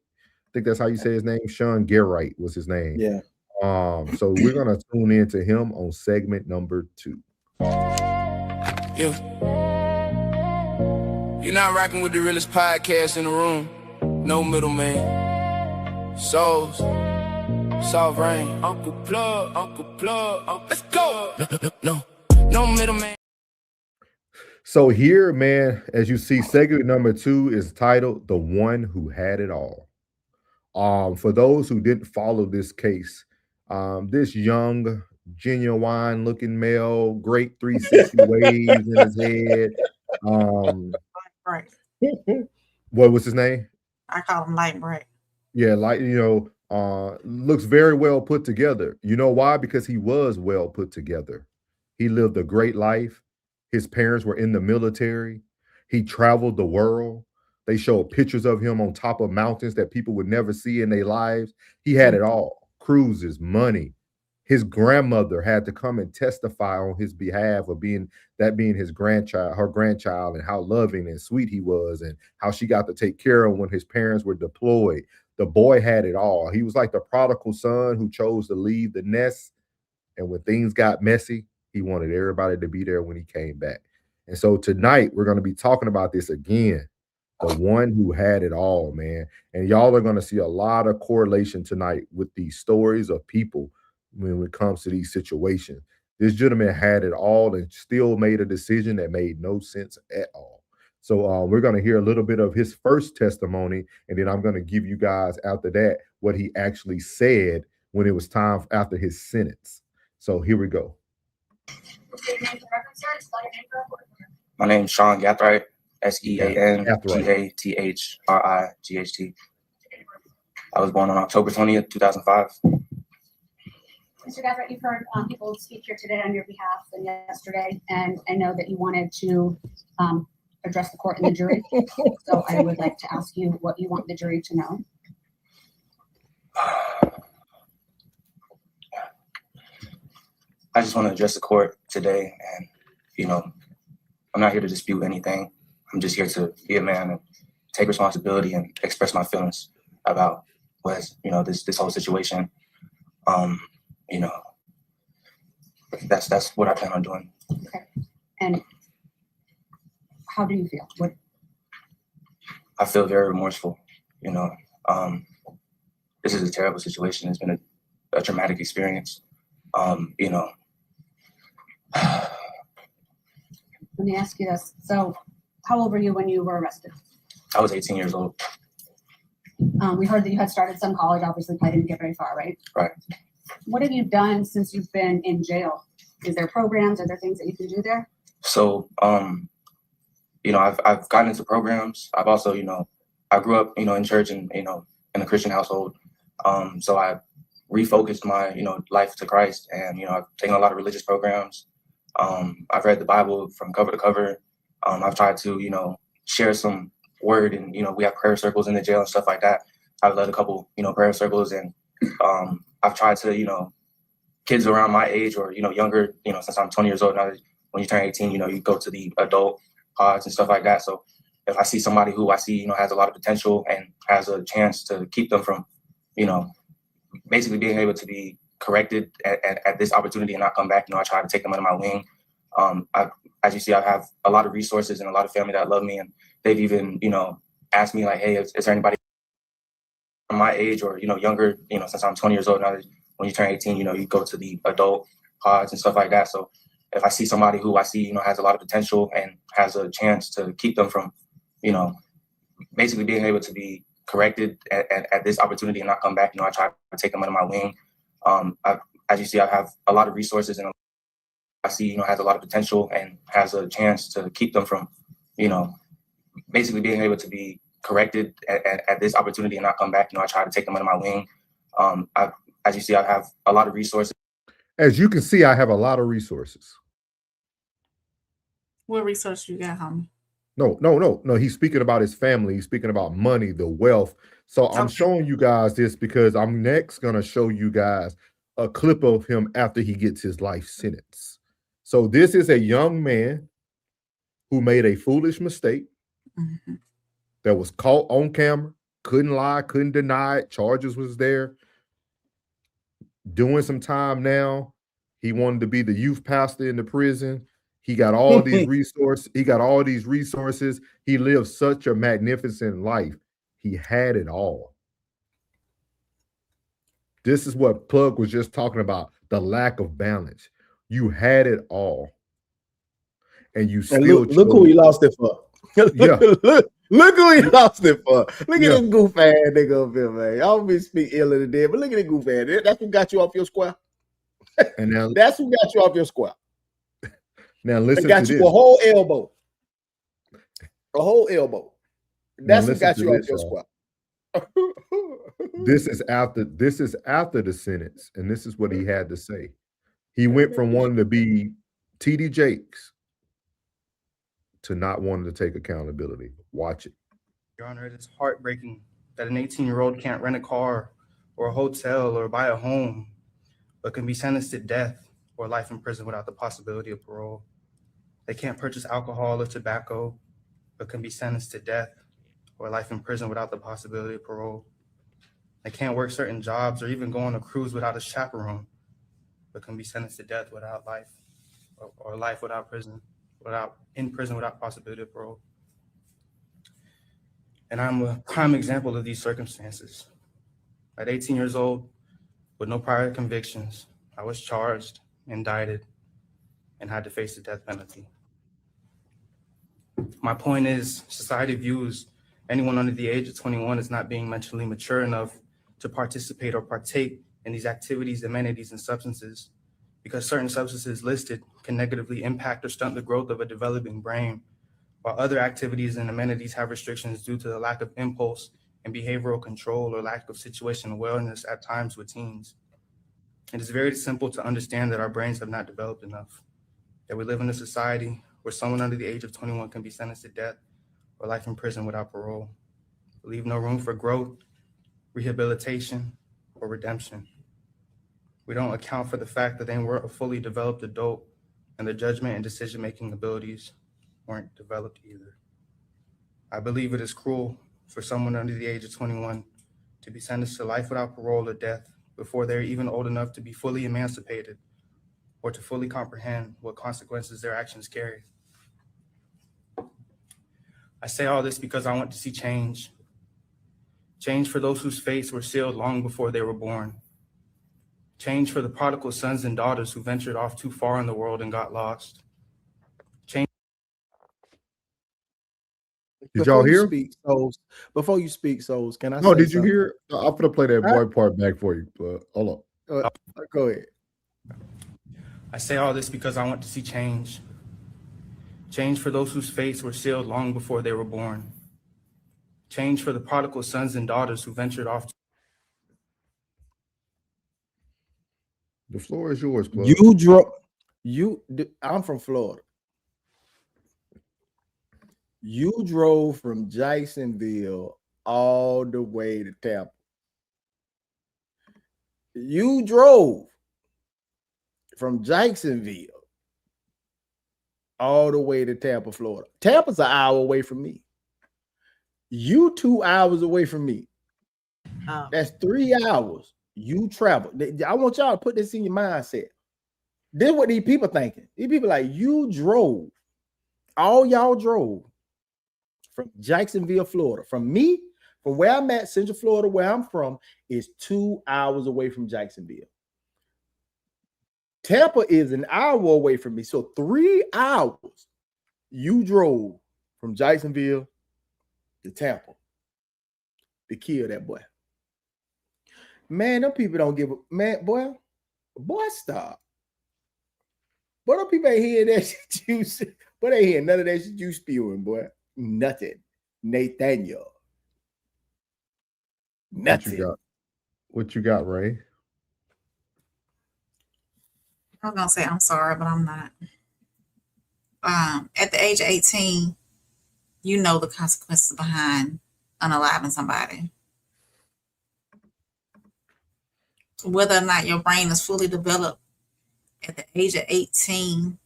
think that's how you say his name. Sean Gerhardt was his name. Yeah. So we're gonna tune into him on segment number 2. Yeah. You're not rocking with the realest podcast in the room. No middleman. Souls. Soft rain. Uncle Plug. Let's go. No middleman. So here, man, as you see, segment number 2 is titled "The One Who Had It All." For those who didn't follow this case, this young, genuine-looking male, great 360 waves in his head. Right. What was his name? I call him Light Bright. Yeah, looks very well put together. You know why? Because he was well put together. He lived a great life. His parents were in the military. He traveled the world. They showed pictures of him on top of mountains that people would never see in their lives. He had it all. Cruises, money. His grandmother had to come and testify on his behalf of being his grandchild, her grandchild, and how loving and sweet he was, and how she got to take care of him when his parents were deployed. The boy had it all. He was like the prodigal son who chose to leave the nest, and when things got messy, he wanted everybody to be there when he came back. And so tonight, we're going to be talking about this again. The one who had it all, man. And y'all are going to see a lot of correlation tonight with these stories of people when it comes to these situations. This gentleman had it all and still made a decision that made no sense at all. So we're going to hear a little bit of his first testimony, and then I'm going to give you guys after that what he actually said when it was time after his sentence. So here we go. My name is Sean Gathright, SEAN-GATHRIGHT. I was born on October 20th, 2005. Mr. Gathright, you've heard people speak here today on your behalf and yesterday, and I know that you wanted to address the court and the jury. So I would like to ask you what you want the jury to know. I just want to address the court today, and I'm not here to dispute anything. I'm just here to be a man and take responsibility and express my feelings about what this whole situation. That's what I plan on doing. Okay. And how do you feel? What? I feel very remorseful. This is a terrible situation. It's been a traumatic experience. Let me ask you this. So how old were you when you were arrested? I was 18 years old. We heard that you had started some college, obviously probably didn't get very far, right? Right. What have you done since you've been in jail? Is there programs? Are there things that you can do there? So, I've gotten into programs. I've also, I grew up, in church and, in a Christian household. So I refocused my, life to Christ, and, I've taken a lot of religious programs. I've read the Bible from cover to cover. I've tried to, share some word, and, we have prayer circles in the jail and stuff like that. I've led a couple, prayer circles, and I've tried to, kids around my age or, younger, since I'm 20 years old now, when you turn 18, you go to the adult pods and stuff like that. So if I see somebody who I see, has a lot of potential and has a chance to keep them from, basically being able to be corrected at this opportunity and not come back, I try to take them under my wing. As you see, I have a lot of resources and a lot of family that love me, and they've even, asked me like, hey, is there anybody from my age or, younger, since I'm 20 years old now, when you turn 18, you go to the adult pods and stuff like that. So if I see somebody who I see, has a lot of potential and has a chance to keep them from, basically being able to be corrected at this opportunity and not come back, I try to take them under my wing. As you see, I have a lot of resources, and I see, has a lot of potential and has a chance to keep them from, basically being able to be corrected at this opportunity and not come back. I try to take them under my wing. As you see, I have a lot of resources. As you can see, I have a lot of resources. What resource you got, homie? No. He's speaking about his family. He's speaking about money, the wealth. So I'm showing you guys this because I'm next going to show you guys a clip of him after he gets his life sentence. So this is a young man who made a foolish mistake that was caught on camera, couldn't lie, couldn't deny it. Charges was there. Doing some time now. He wanted to be the youth pastor in the prison. He got all these resources. He got all these resources. He lived such a magnificent life. He had it all. This is what Plug was just talking about, the lack of balance. You had it all. And you still look who he lost it for. Yeah. Look who he lost it for. Look at this goof ass nigga up here, man. I don't be speak ill of the dead, but look at this goof ass. That's who got you off your square. And now That's who got you off your square. Now listen They got to you this. a whole elbow. A whole elbow. That's who listen got to you off this, your y'all. square. This is after the sentence, and this is what he had to say. He went from wanting to be TD Jakes to not wanting to take accountability. Watch it. Your Honor, it is heartbreaking that an 18-year-old can't rent a car or a hotel or buy a home, but can be sentenced to death or life in prison without the possibility of parole. They can't purchase alcohol or tobacco, but can be sentenced to death or life in prison without the possibility of parole. They can't work certain jobs or even go on a cruise without a chaperone, but can be sentenced to death without life or life without prison, in prison without possibility of parole. And I'm a prime example of these circumstances. At 18 years old, with no prior convictions, I was charged, indicted, and had to face the death penalty. My point is, society views anyone under the age of 21 as not being mentally mature enough to participate or partake in these activities, amenities, and substances, because certain substances listed can negatively impact or stunt the growth of a developing brain, while other activities and amenities have restrictions due to the lack of impulse and behavioral control or lack of situational awareness at times with teens. It is very simple to understand that our brains have not developed enough, that we live in a society where someone under the age of 21 can be sentenced to death or life in prison without parole. We leave no room for growth, rehabilitation, or redemption. We don't account for the fact that they weren't a fully developed adult and their judgment and decision-making abilities weren't developed either. I believe it is cruel for someone under the age of 21 to be sentenced to life without parole or death before they're even old enough to be fully emancipated or to fully comprehend what consequences their actions carry. I say all this because I want to see change. Change for those whose fates were sealed long before they were born. Change for the prodigal sons and daughters who ventured off too far in the world and got lost. Change. Did y'all hear? Before you speak, Souls, can I No, say did you something? hear? I'm gonna play that boy part back for you. Hold on. Go ahead. I say all this because I want to see change. Change for those whose fates were sealed long before they were born. Change for the prodigal sons and daughters who ventured off. The floor is yours, Plug. I'm from Florida. You drove from Jacksonville all the way to Tampa. You drove from Jacksonville all the way to Tampa, Florida. Tampa's an hour away from me. You 2 hours away from me. That's 3 hours. You travel. I want y'all to put this in your mindset. This is what these people thinking. These people like, you drove. All y'all drove from Jacksonville, Florida. From me, from where I'm at, Central Florida, where I'm from, is 2 hours away from Jacksonville. Tampa is an hour away from me. So 3 hours you drove from Jacksonville to Tampa to kill that boy. Man, them people don't give a man, boy, stop. Boy, them people ain't hearing that shit you say. Boy, they ain't hearing none of that shit you spewing, boy. Nothing. Nathaniel. Nothing. What you got, Ray? I was gonna say I'm sorry, but I'm not. At the age of 18, you know the consequences behind unaliving somebody. Whether or not your brain is fully developed at the age of 18,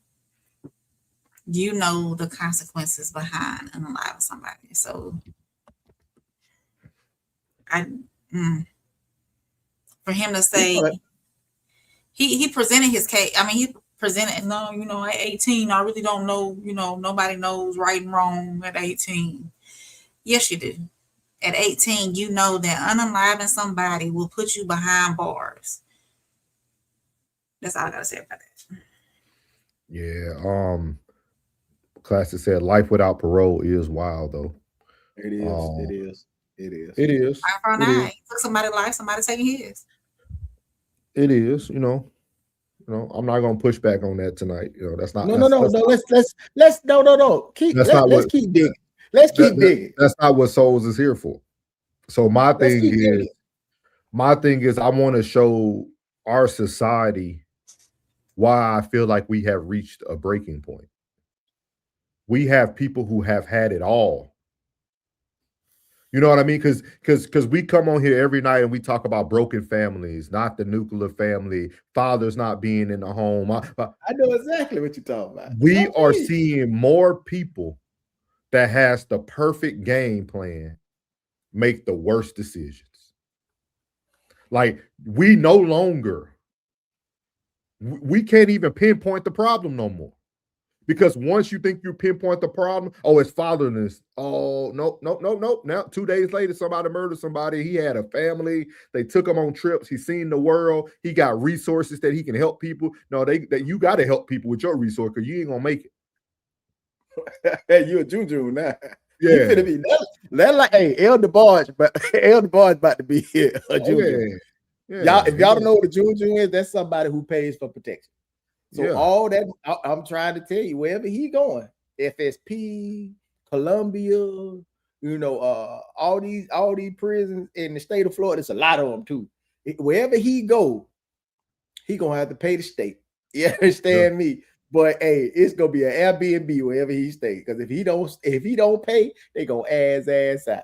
you know the consequences behind unaliving somebody. So for him to say he presented his case. I mean, presented, no, you know, at 18, I really don't know, you know, nobody knows right and wrong at 18. Yes, you do. At 18, you know that unaliving somebody will put you behind bars. That's all I gotta say about that. Yeah. Classic said life without parole is wild though. It is. It is. It is. It is. I found It out is. took somebody's life, somebody taking his. It is. You know, I'm not gonna push back on that tonight. You know, that's not. No. Keep. That's not Let's what- keep digging. Let's keep digging. That's not what Souls is here for. So my thing keep digging. is, I want to show our society why I feel like we have reached a breaking point. We have people who have had it all. You know what I mean? Because we come on here every night and we talk about broken families, not the nuclear family, fathers not being in the home. I know exactly what you're talking about. We are seeing more people that has the perfect game plan make the worst decisions. Like we no longer, we can't even pinpoint the problem no more. Because once you think you pinpoint the problem, oh, it's fatherlessness. Oh, no. Now, 2 days later, somebody murdered somebody. He had a family. They took him on trips. He's seen the world. He got resources that he can help people. No, that you got to help people with your resource because you ain't gonna make it. Hey, you a juju now. Yeah. You finna be that like, hey, Elder Barge, but Elder Barge about to be here. A juju. Yeah. Y'all, if y'all don't know what a juju is, that's somebody who pays for protection. So Yeah. all that I'm trying to tell you, wherever he going, FSP, Columbia, you know, all these prisons in the state of Florida, it's a lot of them too. Wherever he go, he gonna have to pay the state. You understand me? But hey, it's gonna be an Airbnb wherever he stay. Because if he don't pay, they gonna ass out.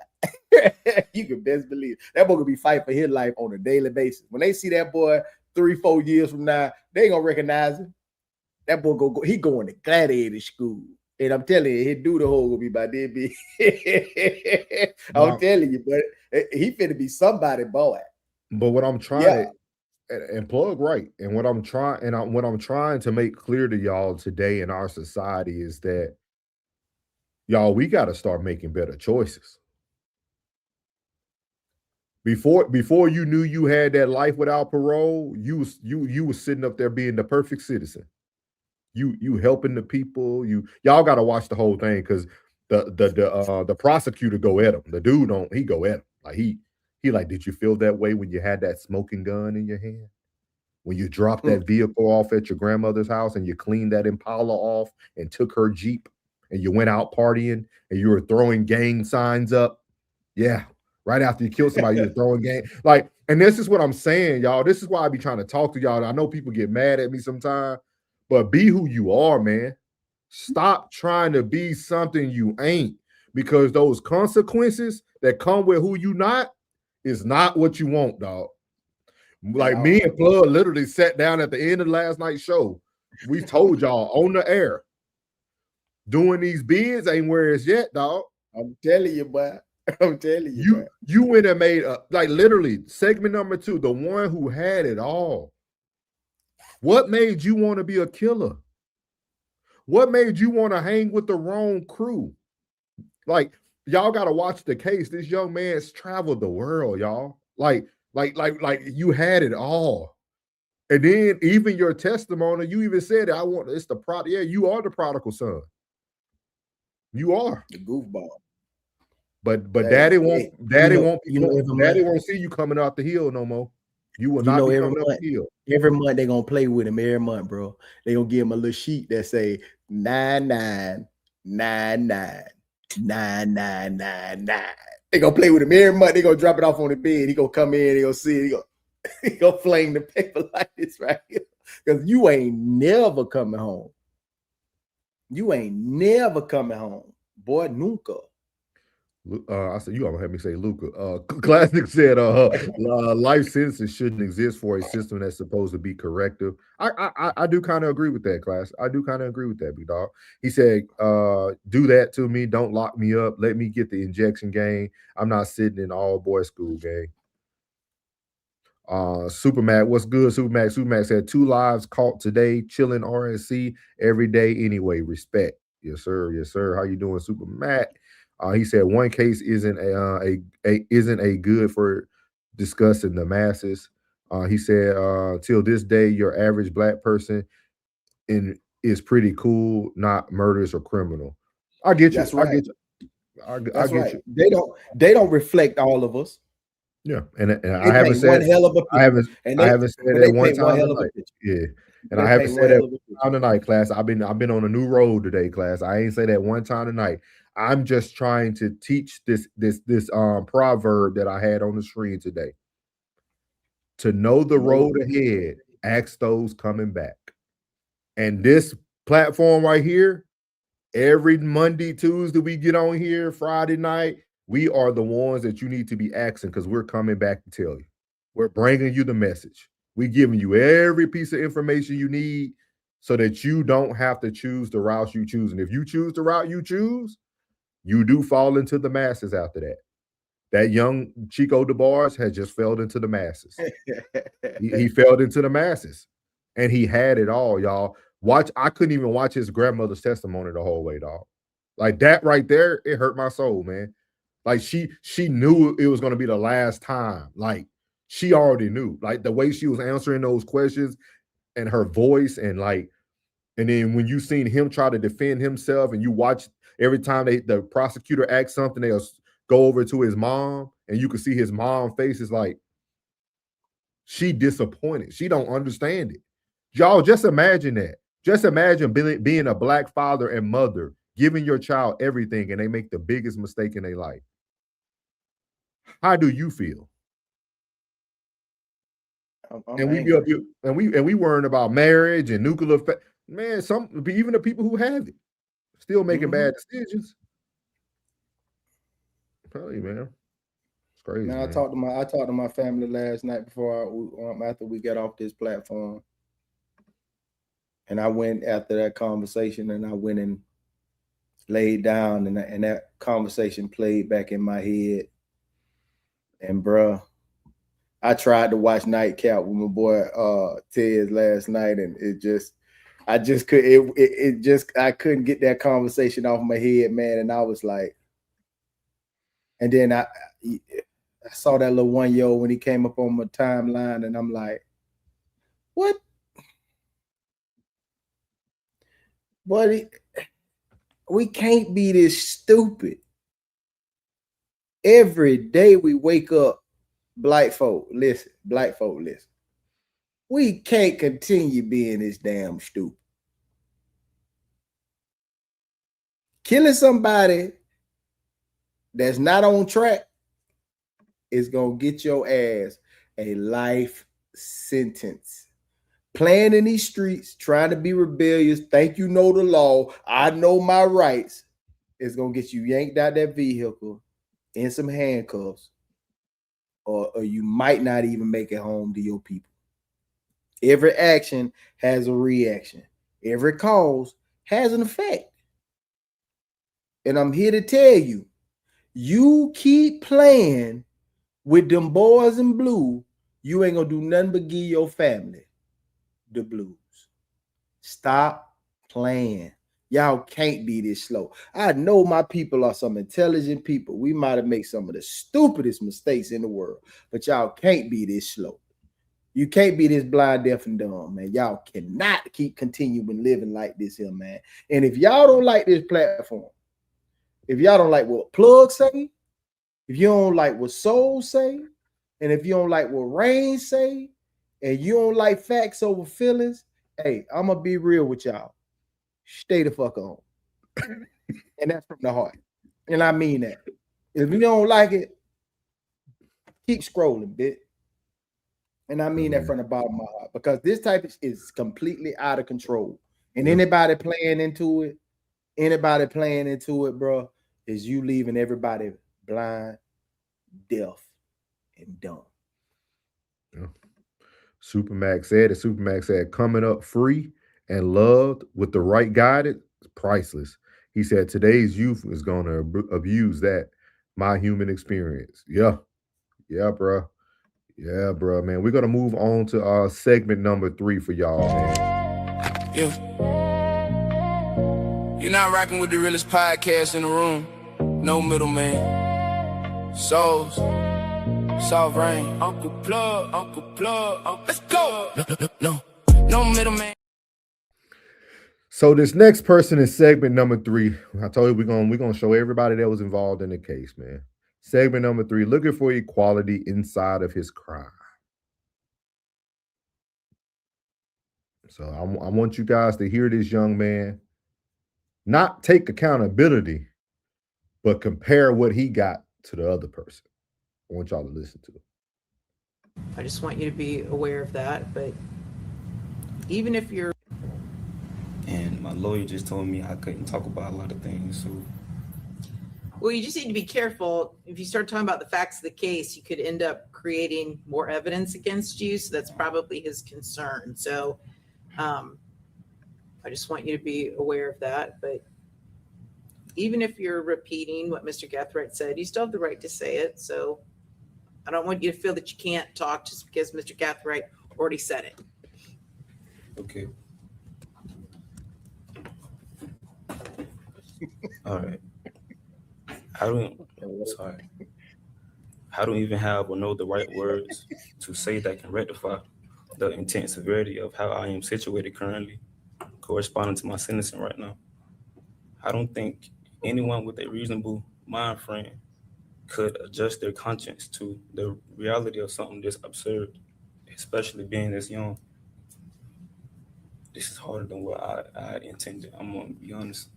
You can best believe that boy gonna be fighting for his life on a daily basis. When they see that boy 3-4 years from now, they ain't gonna recognize him. That boy he going to gladiator school. And I'm telling you, his dude hole gonna be by then be. I'm telling you, but he finna be somebody boy. But what I'm trying and plug right, and what I'm trying to make clear to y'all today in our society is that y'all, we got to start making better choices. Before you knew you had that life without parole, you was sitting up there being the perfect citizen. You helping the people. Y'all got to watch the whole thing because the prosecutor go at him. The dude he go at him like he like, did you feel that way when you had that smoking gun in your hand? When you dropped that vehicle off at your grandmother's house and you cleaned that Impala off and took her Jeep and you went out partying and you were throwing gang signs up? Yeah. Right after you killed somebody, you were throwing gang. Like, and this is what I'm saying, y'all. This is why I be trying to talk to y'all. I know people get mad at me sometimes, but be who you are, man. Stop trying to be something you ain't, because those consequences that come with who you not is not what you want, dog. Like me and Plug literally sat down at the end of last night's show. We told y'all on the air, doing these bids ain't where it's yet, dog. I'm telling you, boy. I'm telling you. You went and made like literally segment number 2, the one who had it all. What made you want to be a killer? What made you want to hang with the wrong crew? Like, y'all got to watch the case. This young man's traveled the world, y'all. Like you had it all. And then even your testimony, you even said it. Yeah, you are the prodigal son. You are the goofball. But daddy won't see you coming out the hill no more. You will not be coming up the hill. Every month they're gonna play with him every month, bro. They're gonna give him a little sheet that say 99999999. They gonna play with him every month. They gonna drop it off on the bed. He gonna come in, he gonna see it, he gonna fling the paper like this right here. Because you ain't never coming home. You ain't never coming home. Boy, nunca. I said, you gonna have me say Luca. Classic said life sentences shouldn't exist for a system that's supposed to be corrective. I do kind of agree with that, Class. I do kind of agree with that, big dog. He said, do that to me, don't lock me up, let me get the injection game. I'm not sitting in all boys school game. Supermac, what's good? Supermac said 2 lives caught today, chilling RNC every day anyway. Respect. Yes, sir. Yes, sir. How you doing, Supermac? He said one case isn't a good for discussing the masses. He said, till this day, your average black person is pretty cool, not murderous or criminal. I get you. That's right. I get you. I That's get right. you. They don't reflect all of us. Yeah, and They I haven't paint said one hell of a I haven't picture. And I they haven't said but that they one paint one time hell of a tonight. picture. Yeah, and They I haven't paint said one that hell of a one picture. time tonight, class. I've been on a new road today, class. I ain't say that one time tonight. I'm just trying to teach this proverb that I had on the screen today. To know the road ahead, ask those coming back. And this platform right here, every Monday, Tuesday, we get on here, Friday night, we are the ones that you need to be asking because we're coming back to tell you. We're bringing you the message. We're giving you every piece of information you need so that you don't have to choose the route you choose. And if you choose the route you choose, you do fall into the masses after that. That young Chico DeBarge had just fell into the masses. He fell into the masses. And he had it all, y'all. I couldn't even watch his grandmother's testimony the whole way, dog. Like that right there, it hurt my soul, man. Like she knew it was going to be the last time. Like she already knew. Like the way she was answering those questions and her voice and then when you seen him try to defend himself and you watch every time the prosecutor asks something, they'll go over to his mom and you can see his mom face is like, she disappointed. She don't understand it. Y'all just imagine that. Just imagine being a black father and mother, giving your child everything and they make the biggest mistake in their life. How do you feel? And we be up here, and we worrying about marriage and nuclear man, even the people who have it still making bad decisions. I'm telling you, man. It's crazy. Man, I talked to my family last night before after we got off this platform. And I went after that conversation and I went and laid down and that conversation played back in my head. And bruh, I tried to watch Nightcap with my boy Ted last night and I couldn't get that conversation off my head, man. And I was like, and then I saw that little 1-year-old when he came up on my timeline and I'm like, what? But we can't be this stupid. Every day we wake up, black folk, listen. We can't continue being this damn stupid. Killing somebody that's not on track is gonna get your ass a life sentence. Playing in these streets, trying to be rebellious, think you know the law, I know my rights, is gonna get you yanked out that vehicle in some handcuffs, or you might not even make it home to your people. Every action has a reaction. Every cause has an effect. And I'm here to tell you, you keep playing with them boys in blue, you ain't gonna do nothing but give your family the blues. Stop playing. Y'all can't be this slow. I know my people are some intelligent people. We might have made some of the stupidest mistakes in the world, but y'all can't be this slow. You can't be this blind, deaf, and dumb, man. Y'all cannot keep continuing living like this here, man. And if y'all don't like this platform, if y'all don't like what Plug say, if you don't like what Soul say, and if you don't like what Rain say, and you don't like facts over feelings, hey, I'm gonna be real with y'all. Stay the fuck on. And that's from the heart. And I mean that. If you don't like it, keep scrolling, bitch. And I mean that from the bottom of my heart, because this type is completely out of control. And anybody playing into it, bro, is you leaving everybody blind, deaf, and dumb. Yeah. Supermax said, coming up free and loved with the right guidance, priceless. He said, today's youth is going to abuse that. My human experience. Yeah, bro. Yeah, bro, man. We're gonna move on to segment number 3 for y'all, man. Yeah. You're not rocking with the realest podcast in the room. No middleman. Souls. Soft rain. Uncle Plug. Let's go. No middleman. So this next person in segment number 3, I told you we're gonna show everybody that was involved in the case, man. Segment number 3, looking for equality inside of his crime. So I want you guys to hear this young man not take accountability, but compare what he got to the other person. I want y'all to listen to it. I just want you to be aware of that. But even if you're... And my lawyer just told me I couldn't talk about a lot of things. So, Well, you just need to be careful. If you start talking about the facts of the case, you could end up creating more evidence against you. So that's probably his concern. So I just want you to be aware of that. But even if you're repeating what Mr. Gathright said, you still have the right to say it. So I don't want you to feel that you can't talk just because Mr. Gathright already said it. okay. All right. I don't even have or know the right words to say that can rectify the intense severity of how I am situated currently, corresponding to my sentencing right now. I don't think anyone with a reasonable mind frame could adjust their conscience to the reality of something this absurd, especially being this young. This is harder than what I intended. I'm gonna be honest.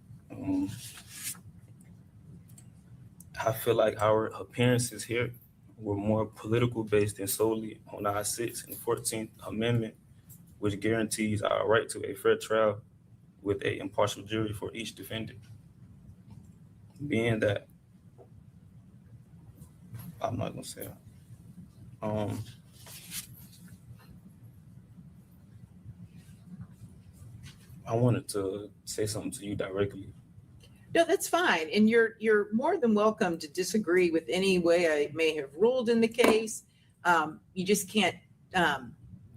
I feel like our appearances here were more political based than solely on our 6th and 14th Amendment, which guarantees our right to a fair trial with an impartial jury for each defendant. Being that, I'm not gonna say that. I wanted to say something to you directly. No, that's fine. And you're more than welcome to disagree with any way I may have ruled in the case. You just can't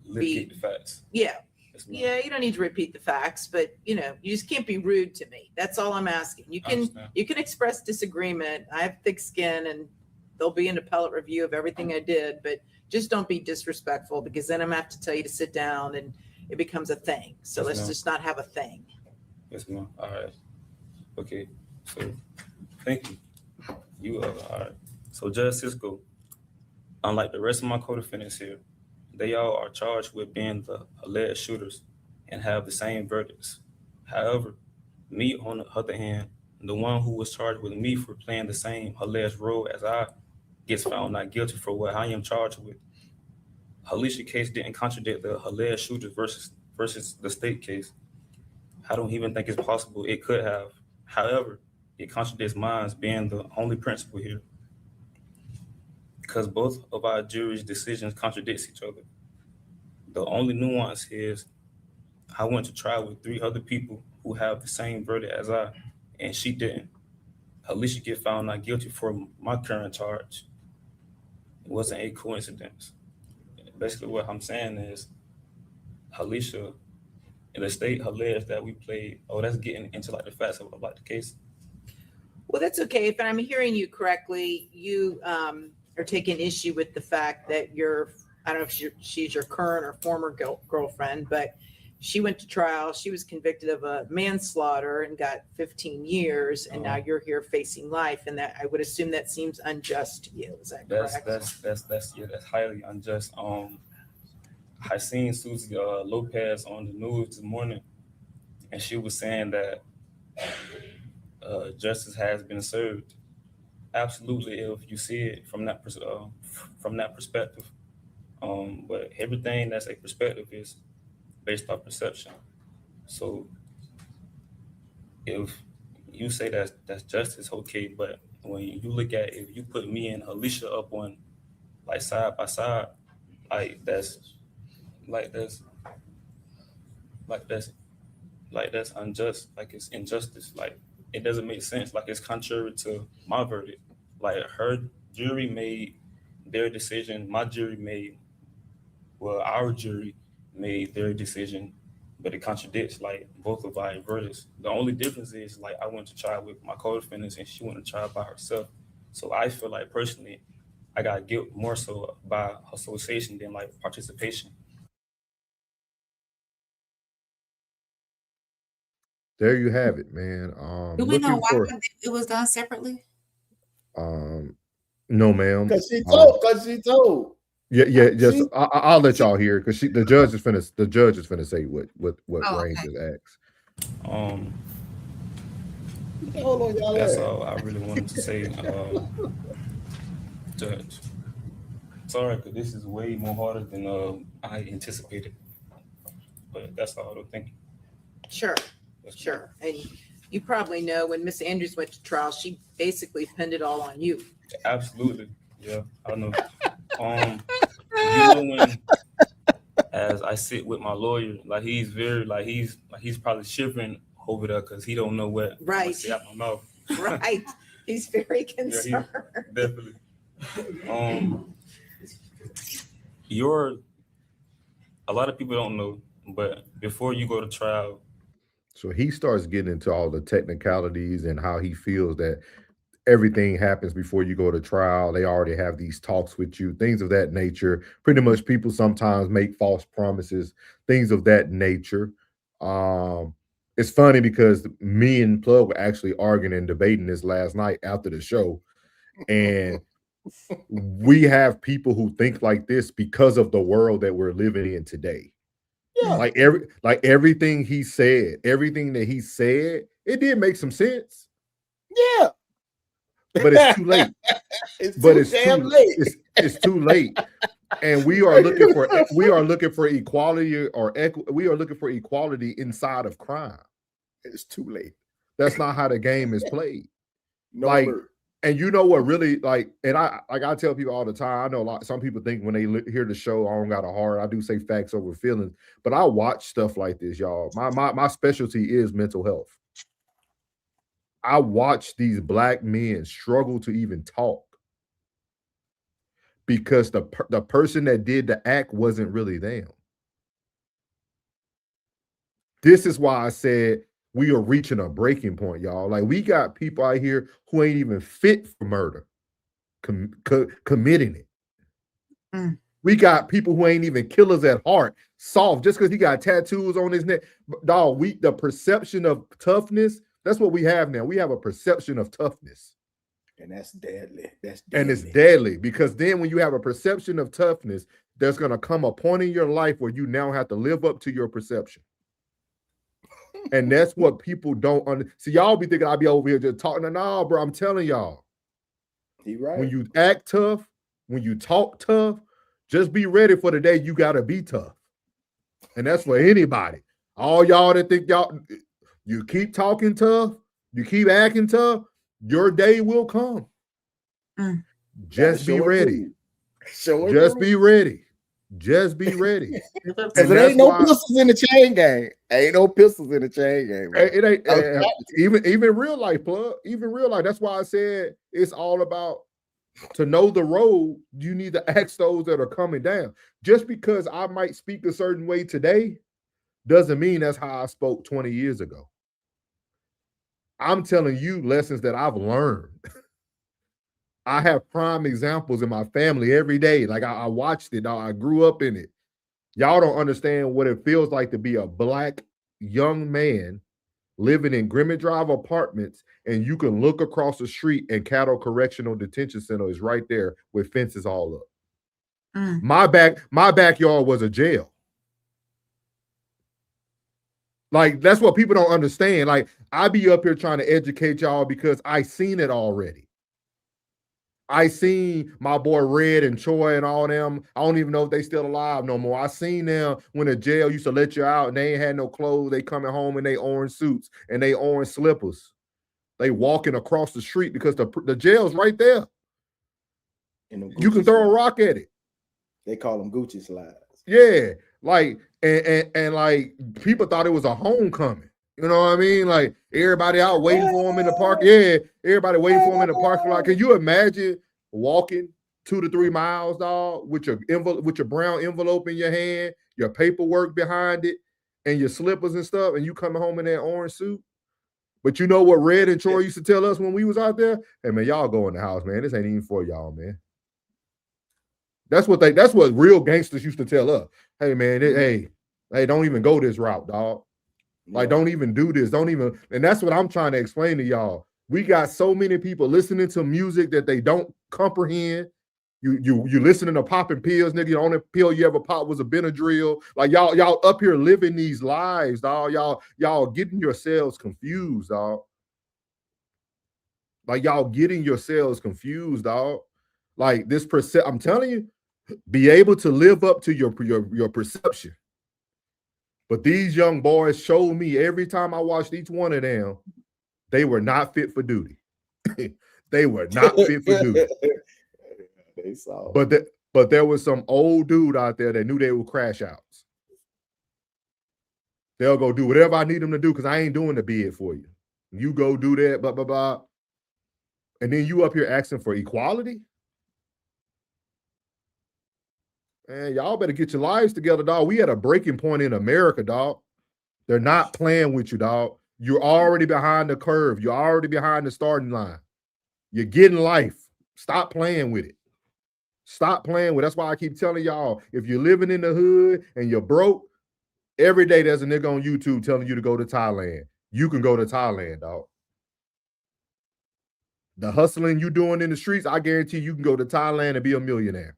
Repeat the facts. Yeah. Yeah, you don't need to repeat the facts, but you just can't be rude to me. That's all I'm asking. You can express disagreement. I have thick skin and there'll be an appellate review of everything I did, but just don't be disrespectful because then I'm gonna have to tell you to sit down and it becomes a thing. So let's just not have a thing. Yes, ma'am. All right. Okay. So thank you. You are all right. So Judge Cisco, unlike the rest of my co-defendants here, they all are charged with being the alleged shooters and have the same verdicts. However, me, on the other hand, the one who was charged with me for playing the same alleged role as I gets found not guilty for what I am charged with. Alicia case didn't contradict the alleged shooters versus the state case. I don't even think it's possible it could have. However, it contradicts mine being the only principle here, because both of our jury's decisions contradicts each other. The only nuance is I went to trial with 3 other people who have the same verdict as I, and she didn't. Alicia get found not guilty for my current charge. It wasn't a coincidence. Basically what I'm saying is Alicia and the state alleged that we played, that's getting into like the facts of like the case. Well, that's okay. If I'm hearing you correctly, you are taking issue with the fact that I don't know if she's your current or former girlfriend, but she went to trial. She was convicted of a manslaughter and got 15 years. And now you're here facing life. And that I would assume that seems unjust to you. Is that correct? That's highly unjust. I seen Susie Lopez on the news this morning, and she was saying that justice has been served. Absolutely, if you see it from that perspective. But everything that's a perspective is based on perception. So if you say that's justice, okay, but when you look at if you put me and Alicia up on like side by side, that's unjust. Like it's injustice. Like it doesn't make sense. Like it's contrary to my verdict. Like her jury made their decision. My jury made, well, our jury made their decision, but it contradicts like both of our verdicts. The only difference is like I went to trial with my co-defendants and she went to trial by herself. So I feel like personally, I got guilt more so by association than like participation. There you have it, man. Do we know Looking why for it was done separately? no, ma'am. Because she told. Yeah. Just See? I'll let y'all hear because the judge is finna say what Oh, Rain okay. just asked. Hold on, y'all. That's all I really wanted to say, Judge. Sorry, because this is way more harder than I anticipated. But that's all. Thank you. Sure. And you probably know when Miss Andrews went to trial, she basically pinned it all on you. Absolutely. Yeah, I know. You know when, as I sit with my lawyer, like he's very, like he's probably shivering over there because he don't know what I'm gonna Right. say out my mouth. Right. He's very Yeah, concerned. definitely. A lot of people don't know, but before you go to trial, So he starts getting into all the technicalities and how he feels that everything happens before you go to trial. They already have these talks with you, things of that nature. Pretty much people sometimes make false promises, things of that nature. It's funny because me and Plug were actually arguing and debating this last night after the show. And we have people who think like this because of the world that we're living in today. Yeah. Like everything he said, everything that he said, it did make some sense. Yeah. But it's too late. It's late. It's too late. And we are looking for equality we are looking for equality inside of crime. It's too late. That's not how the game is played. No like, alert. and you know what really like, and I tell people all the time, I know some people think when they hear the show, I don't got a heart. I do say facts over feelings, but I watch stuff like this, y'all. My specialty is mental health. I watch these black men struggle to even talk because the person that did the act wasn't really them. This is why I said we are reaching a breaking point, y'all. Like we got people out here who ain't even fit for murder, committing it. We got people who ain't even killers at heart, soft, just because he got tattoos on his neck. Dog, the perception of toughness, that's what we have now. We have a perception of toughness. And that's deadly. And it's deadly because then when you have a perception of toughness, there's going to come a point in your life where you now have to live up to your perception. And that's what people don't see. Y'all be thinking I'll be over here just talking. No, bro, I'm telling y'all. He right. When you act tough, when you talk tough, just be ready for the day you got to be tough. And that's for anybody. All y'all that think you keep talking tough, you keep acting tough, your day will come. Just be ready. Just be ready. Just be ready. Because there ain't no pistols in the chain gang. Ain't no pistols in the chain gang. Man. It ain't even real life, Plug. Even real life. That's why I said it's all about to know the road. You need to ask those that are coming down. Just because I might speak a certain way today doesn't mean that's how I spoke 20 years ago. I'm telling you lessons that I've learned. I have prime examples in my family every day. Like I watched it. I grew up in it. Y'all don't understand what it feels like to be a black young man living in Grimmett Drive apartments, and you can look across the street and Cattle Correctional Detention Center is right there with fences all up. My backyard was a jail. Like, that's what people don't understand. Like, I be up here trying to educate y'all because I seen it already. I seen my boy Red and Troy and all them. I don't even know if they still alive no more. I seen them when the jail used to let you out and they ain't had no clothes. They coming home in they orange suits and they orange slippers. They walking across the street because the jail's right there. You can throw a rock at it. They call them Gucci slides. Yeah, like and like people thought it was a homecoming. You know what I mean? Like everybody out waiting for him in the park. Yeah, everybody waiting for him in the parking lot. Can you imagine walking 2 to 3 miles, dog, with your brown envelope in your hand, your paperwork behind it, and your slippers and stuff, and you coming home in that orange suit. But you know what Red and Troy used to tell us when we was out there? Hey man, y'all go in the house, man. This ain't even for y'all, man. That's what real gangsters used to tell us. Hey man, hey, don't even go this route, dog. Like, don't even do this. Don't even, and that's what I'm trying to explain to y'all. We got so many people listening to music that they don't comprehend. You listening to popping pills, nigga. The only pill you ever popped was a Benadryl. Like y'all up here living these lives, dog. Y'all getting yourselves confused, dog. Like y'all getting yourselves confused, dog. Like this I'm telling you, be able to live up to your perception. But these young boys showed me every time I watched each one of them, they were not fit for duty. They were not fit for duty. They saw. But there was some old dude out there that knew they were crash outs. They'll go do whatever I need them to do because I ain't doing the bid for you. You go do that, blah, blah, blah. And then you up here asking for equality? Man, y'all better get your lives together, dog. We at a breaking point in America, dog. They're not playing with you, dog. You're already behind the curve. You're already behind the starting line. You're getting life. Stop playing with it. Stop playing with it. That's why I keep telling y'all, if you're living in the hood and you're broke, every day there's a nigga on YouTube telling you to go to Thailand. You can go to Thailand, dog. The hustling you doing in the streets, I guarantee you can go to Thailand and be a millionaire.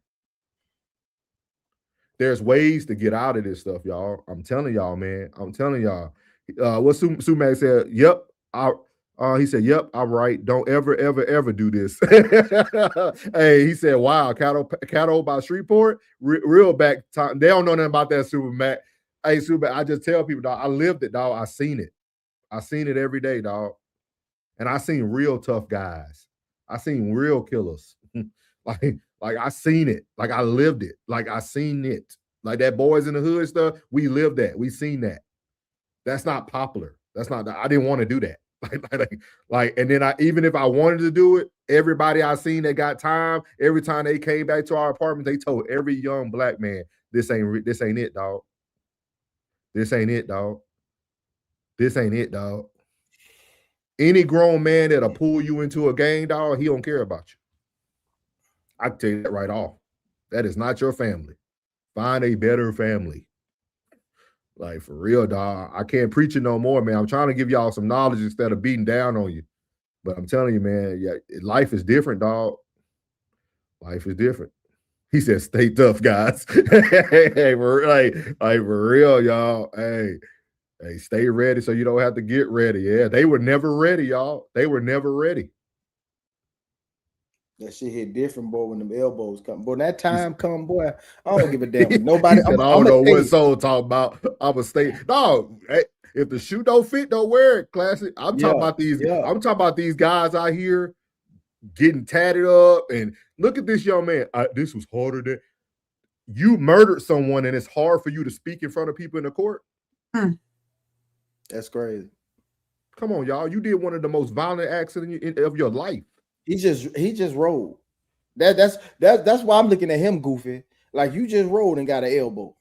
There's ways to get out of this stuff, y'all. I'm telling y'all, man. I'm telling y'all. What Sumac said, yep. He said, yep, I'm right. Don't ever, ever, ever do this. Hey, he said, wow, cattle by Shreveport, real back time. They don't know nothing about that, Sumac. Hey, Sumac, I just tell people, dog, I lived it, dog. I seen it. I seen it every day, dog. And I seen real tough guys. I seen real killers. Like I seen it. Like I lived it. Like I seen it. Like that Boys in the Hood stuff, we lived that. We seen that. That's not popular. That's not, I didn't want to do that. And then even if I wanted to do it, everybody I seen that got time, every time they came back to our apartment, they told every young black man, this ain't it, dog. This ain't it, dog. This ain't it, dog. Any grown man that'll pull you into a gang, dog, he don't care about you. I can tell you that right off. That is not your family. Find a better family. Like, for real, dog. I can't preach it no more, man. I'm trying to give y'all some knowledge instead of beating down on you. But I'm telling you, man, yeah, life is different, dog. Life is different. He said, stay tough, guys. Hey, for real, y'all. Hey, stay ready so you don't have to get ready. Yeah, they were never ready, y'all. They were never ready. That shit hit different, boy, when them elbows come. Boy, that time come, boy, I don't give a damn. Nobody. I don't know what soul talking about. I'm a stay. Dog, hey, if the shoe don't fit, don't wear it. Classic. I'm talking about these. I'm talking about these guys out here getting tatted up. And look at this young man. This was harder than you murdered someone, and it's hard for you to speak in front of people in the court. That's crazy. Come on, y'all. You did one of the most violent acts of your life. He just rolled. That's why I'm looking at him goofy. Like, you just rolled and got an elbow.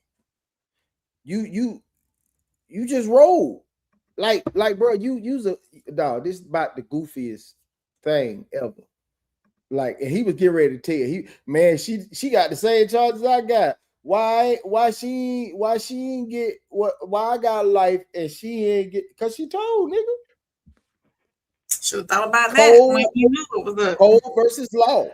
You just rolled. Like bro, you use a dog. This is about the goofiest thing ever. Like, and he was getting ready to tell you, she got the same charges I got. Why she ain't get why I got life and she ain't get, because she told, nigga. Should have thought about that when you knew it was Code versus law.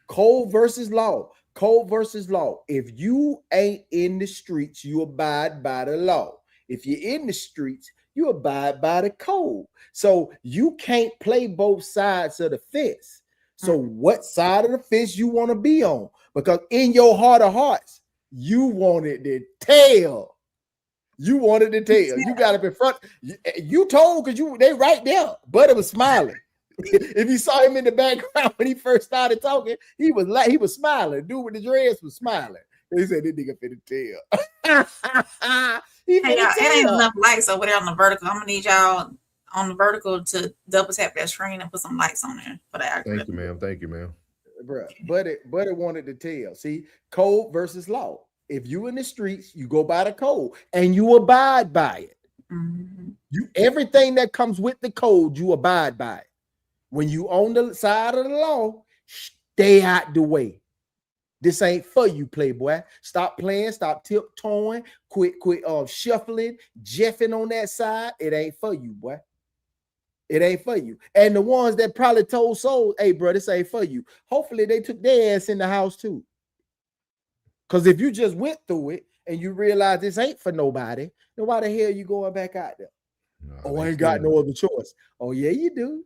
Code versus law. Code versus law. If you ain't in the streets, you abide by the law. If you're in the streets, you abide by the code. So you can't play both sides of the fence. So what side of the fence you want to be on? Because in your heart of hearts, you wanted to tell. You wanted to tell. You got up in front. You told because they right there. Buddy was smiling. If you saw him in the background when he first started talking, he was smiling. Dude with the dreads was smiling. He said, "This nigga finna tell." It ain't enough lights over there on the vertical. I'm gonna need y'all on the vertical to double tap that screen and put some lights on there for the algorithm. Thank you, ma'am. Thank you, ma'am. bruh. Buddy wanted to tell. See, code versus law. If you in the streets, you go by the code and you abide by it. You everything that comes with the code, you abide by it. When you on the side of the law, stay out the way. This ain't for you, playboy. Stop playing, stop tiptoeing, quit shuffling, jeffing on that side. It ain't for you, boy. It ain't for you. And the ones that probably told souls, hey, bro, this ain't for you. Hopefully they took their ass in the house too. Because if you just went through it and you realize this ain't for nobody, then why the hell you going back out there? Oh, I ain't got no other choice. Oh, yeah, you do.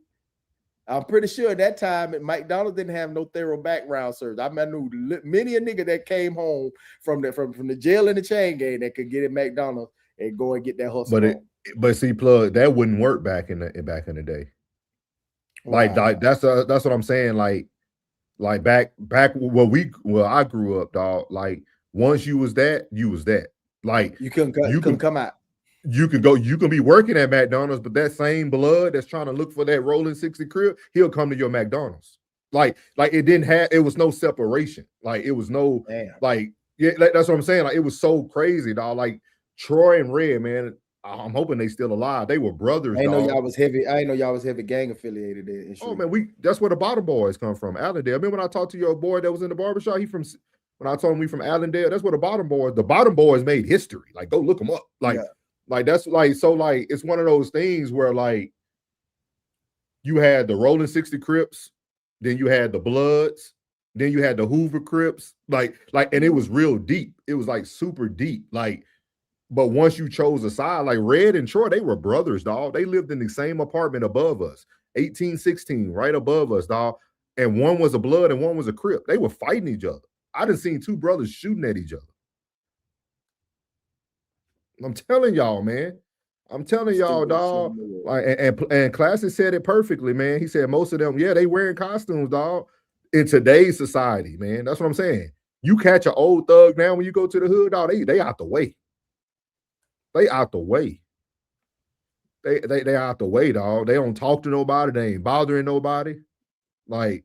I'm pretty sure that time at McDonald's didn't have no thorough background search. I knew many a nigga that came home from the jail and the chain gang that could get at McDonald's and go and get that hustle. But see, plug, that wouldn't work back in the day. Wow. Like that's what I'm saying. Like back where I grew up, dog. Like once you was that, you was that. Like you couldn't come out. You can be working at McDonald's, but that same blood that's trying to look for that rolling 60 crib, he'll come to your McDonald's. Like it was no separation. Like it was no that's what I'm saying. Like it was so crazy, dog. Like Troy and Red, man. I'm hoping they still alive. They were brothers. I know y'all was heavy gang affiliated there. Oh man, that's where the Bottom Boys come from, Allendale. Remember when I talked to your boy that was in the barbershop? When I told him we from Allendale, that's where the Bottom Boys made history. Like go look them up. Like that's like so like it's one of those things where like you had the Rolling 60 Crips, then you had the Bloods, then you had the Hoover Crips, like and it was real deep. It was like super deep. Like, but once you chose a side, like Red and Troy, they were brothers, dog. They lived in the same apartment above us, 1816, right above us, dog. And one was a Blood and one was a Crip. They were fighting each other. I done seen two brothers shooting at each other. I'm telling y'all, man. I'm telling y'all, dog. Like, and Classic said it perfectly, man. He said most of them, they wearing costumes, dog. In today's society, man. That's what I'm saying. You catch an old thug now when you go to the hood, dog. They out the way. They out the way. They out the way, dog. They don't talk to nobody. They ain't bothering nobody. Like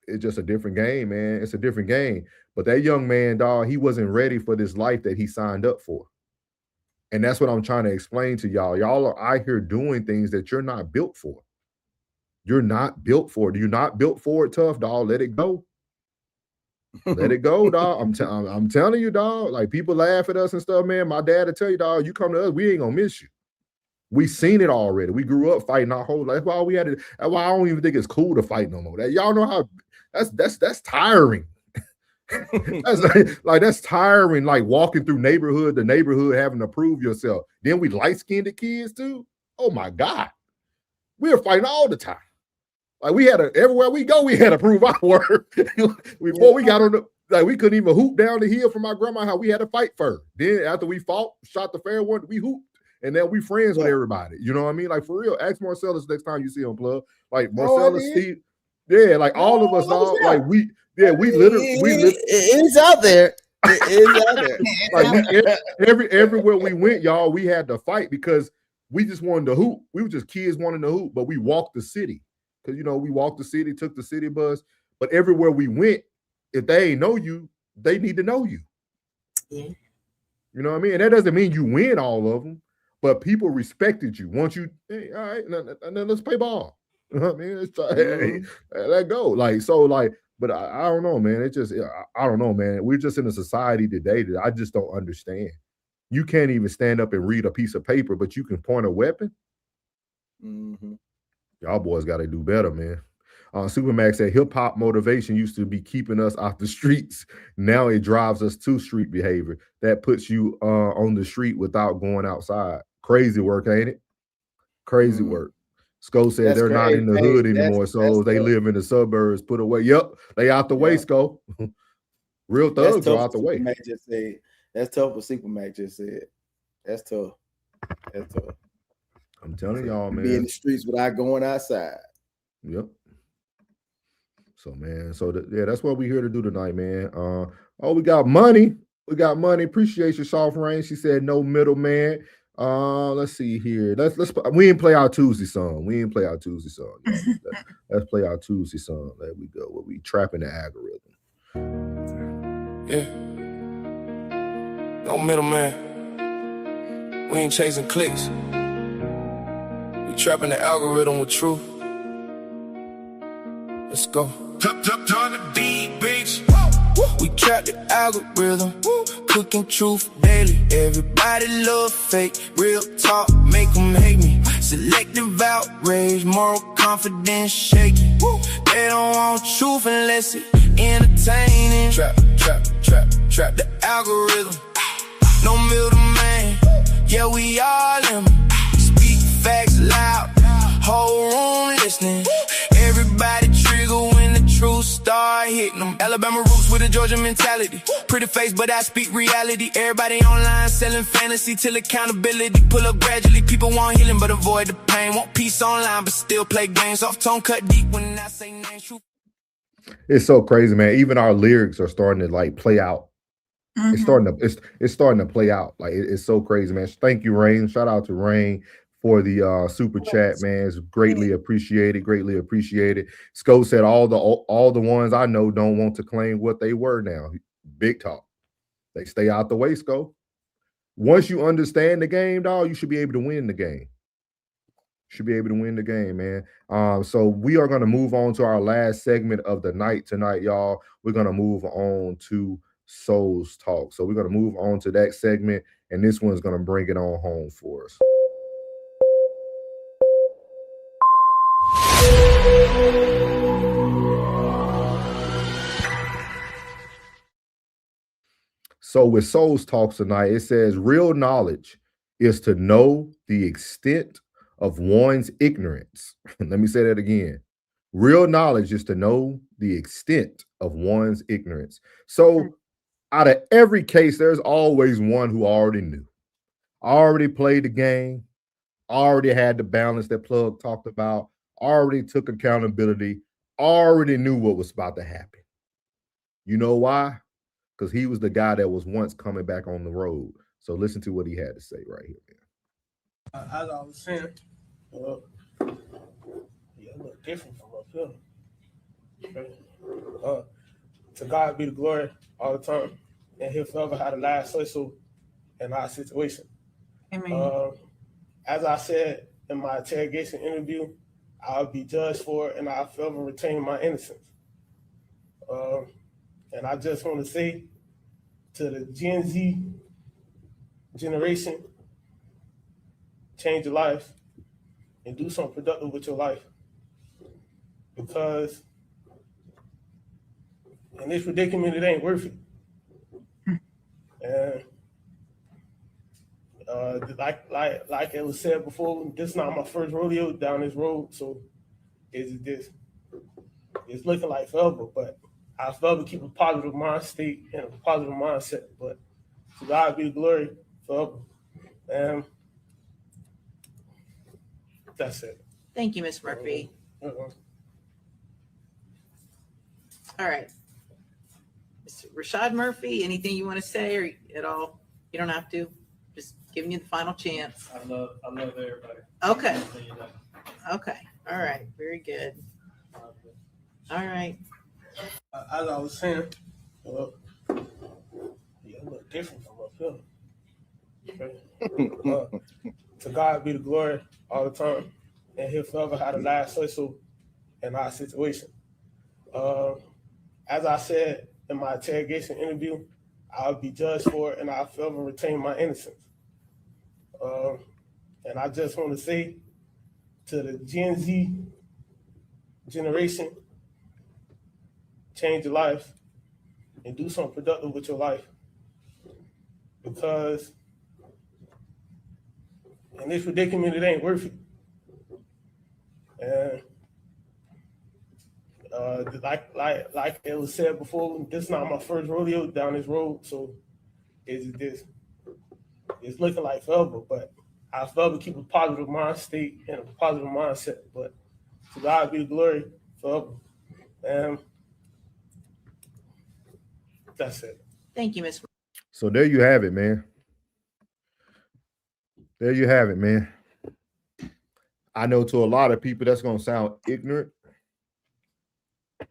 it's just a different game, man. It's a different game. But that young man, dog, he wasn't ready for this life that he signed up for. And that's what I'm trying to explain to y'all. Y'all are out here doing things that you're not built for. You're not built for it. You're not built for it, tough, dog. Let it go. Let it go, dog. I'm telling you, dog. Like people laugh at us and stuff, man. My dad will tell you, dog, you come to us, we ain't gonna miss you. We seen it already. We grew up fighting our whole life. That's why we had it. That's why I don't even think it's cool to fight no more. That y'all know how that's tiring. That's tiring, like walking through neighborhood to neighborhood having to prove yourself. Then we light-skinned kids too. Oh my God. We were fighting all the time. Like we had everywhere we go, we had to prove our worth. Before we got on the we couldn't even hoop down the hill from my grandma's house. We had to fight first. Then after we fought, shot the fair one, we hooped. And then we friends with everybody. You know what I mean? Like for real. Ask Marcellus next time you see him, plug. Like Marcellus, Steve. Yeah, like all of us, dog. Like we literally it's out there. It is out there. Like everywhere we went, y'all, we had to fight because we just wanted to hoop. We were just kids wanting to hoop, but we walked the city. Because we walked the city, took the city bus. But everywhere we went, if they ain't know you, they need to know you. Yeah. You know what I mean? And that doesn't mean you win all of them, but people respected you. Once you, hey, all right, now let's play ball. You know what I mean? Let's try, hey, let go. Like, so like, but I don't know, man. It just, I don't know, man. We're just in a society today that I just don't understand. You can't even stand up and read a piece of paper, but you can point a weapon. Mm-hmm. Y'all boys got to do better, man. Supermax said hip-hop motivation used to be keeping us off the streets. Now it drives us to street behavior. That puts you on the street without going outside. Crazy work, ain't it? Crazy work. Sco said they're not in the hood anymore, so they live in the suburbs, put away. Yep, they out the way, Sco. Real thugs are out the way. That's tough what Supermax just said. That's tough. That's tough. I'm telling y'all, man. Be in the streets without going outside. Yep. So, man, that's what we're here to do tonight, man. We got money. We got money. Appreciate your soft rain. She said no middleman. Let's see here. We didn't play our Tuesday song. Let's play our Tuesday song. There we go. Where we trapping the algorithm. Yeah. No middleman. We ain't chasing clicks. We trapping the algorithm with truth. Let's go. Turn the beat, bitch. We trap the algorithm. Cooking truth daily. Everybody love fake. Real talk make them hate me. Selective outrage. Moral confidence shaky. They don't want truth unless it entertaining. Trap the algorithm. No middleman. Yeah, we all in. Speak facts loud. Whole room listening. Everybody trigger when the truth start hitting them. Alabama roots with a Georgia mentality. Pretty face, but I speak reality. Everybody online selling fantasy till accountability pull up gradually. People want healing but avoid the pain. Want peace online but still play games. Off tone cut deep when I say names. Truth. It's so crazy, man. Even our lyrics are starting to like play out. It's starting to play out. Like it's so crazy, man. Thank you, Rain. Shout out to Rain for the super chat, man. It's greatly appreciated. Sco said all the ones I know don't want to claim what they were now. Big talk. They stay out the way, Sco. Once you understand the game, dog, you should be able to win the game. Man. So we are going to move on to our last segment of the night tonight, y'all. We're going to move on to Souls Talk. So we're going to move on to that segment, and this one's going to bring it on home for us. So with Souls Talks tonight, it says real knowledge is to know the extent of one's ignorance. Let me say that again. Real knowledge is to know the extent of one's ignorance. So out of every case, there's always one who already knew, already played the game, already had the balance that Plug talked about, already took accountability, already knew what was about to happen. You know why? Because he was the guy that was once coming back on the road. So listen to what he had to say right here, man. As I was saying, yeah, it look different from up here. Okay. To God be the glory all the time, and He'll forever have the last say so in our situation. Amen. As I said in my interrogation interview, I'll be judged for it, and I'll forever retain my innocence. And I just want to say to the Gen Z generation, change your life and do something productive with your life. Because in this predicament, it ain't worth it. And like it was said before, this is not my first rodeo down this road, so it's looking like forever, but I forever keep a positive mind state and a positive mindset. But to God be the glory forever. And that's it. Thank you, Ms. Murphy. All right. Mr. Rashad Murphy, anything you want to say or at all? You don't have to. Just giving you the final chance. I love everybody. Okay. Okay. All right. Very good. All right. As I was saying, yeah, it look different from up here. Okay. To God be the glory all the time, and He'll forever have the last say so in our situation. As I said in my interrogation interview, I'll be judged for it, and I'll forever retain my innocence. And I just want to say to the Gen Z generation, change your life and do something productive with your life. Because in this predicament, it ain't worth it. And like it was said before, this is not my first rodeo down this road, so it's looking like forever, but I forever keep a positive mind state and a positive mindset. But to God be the glory forever. And that's it. Thank you, Ms. So there you have it, man. There you have it, man. I know to a lot of people that's going to sound ignorant,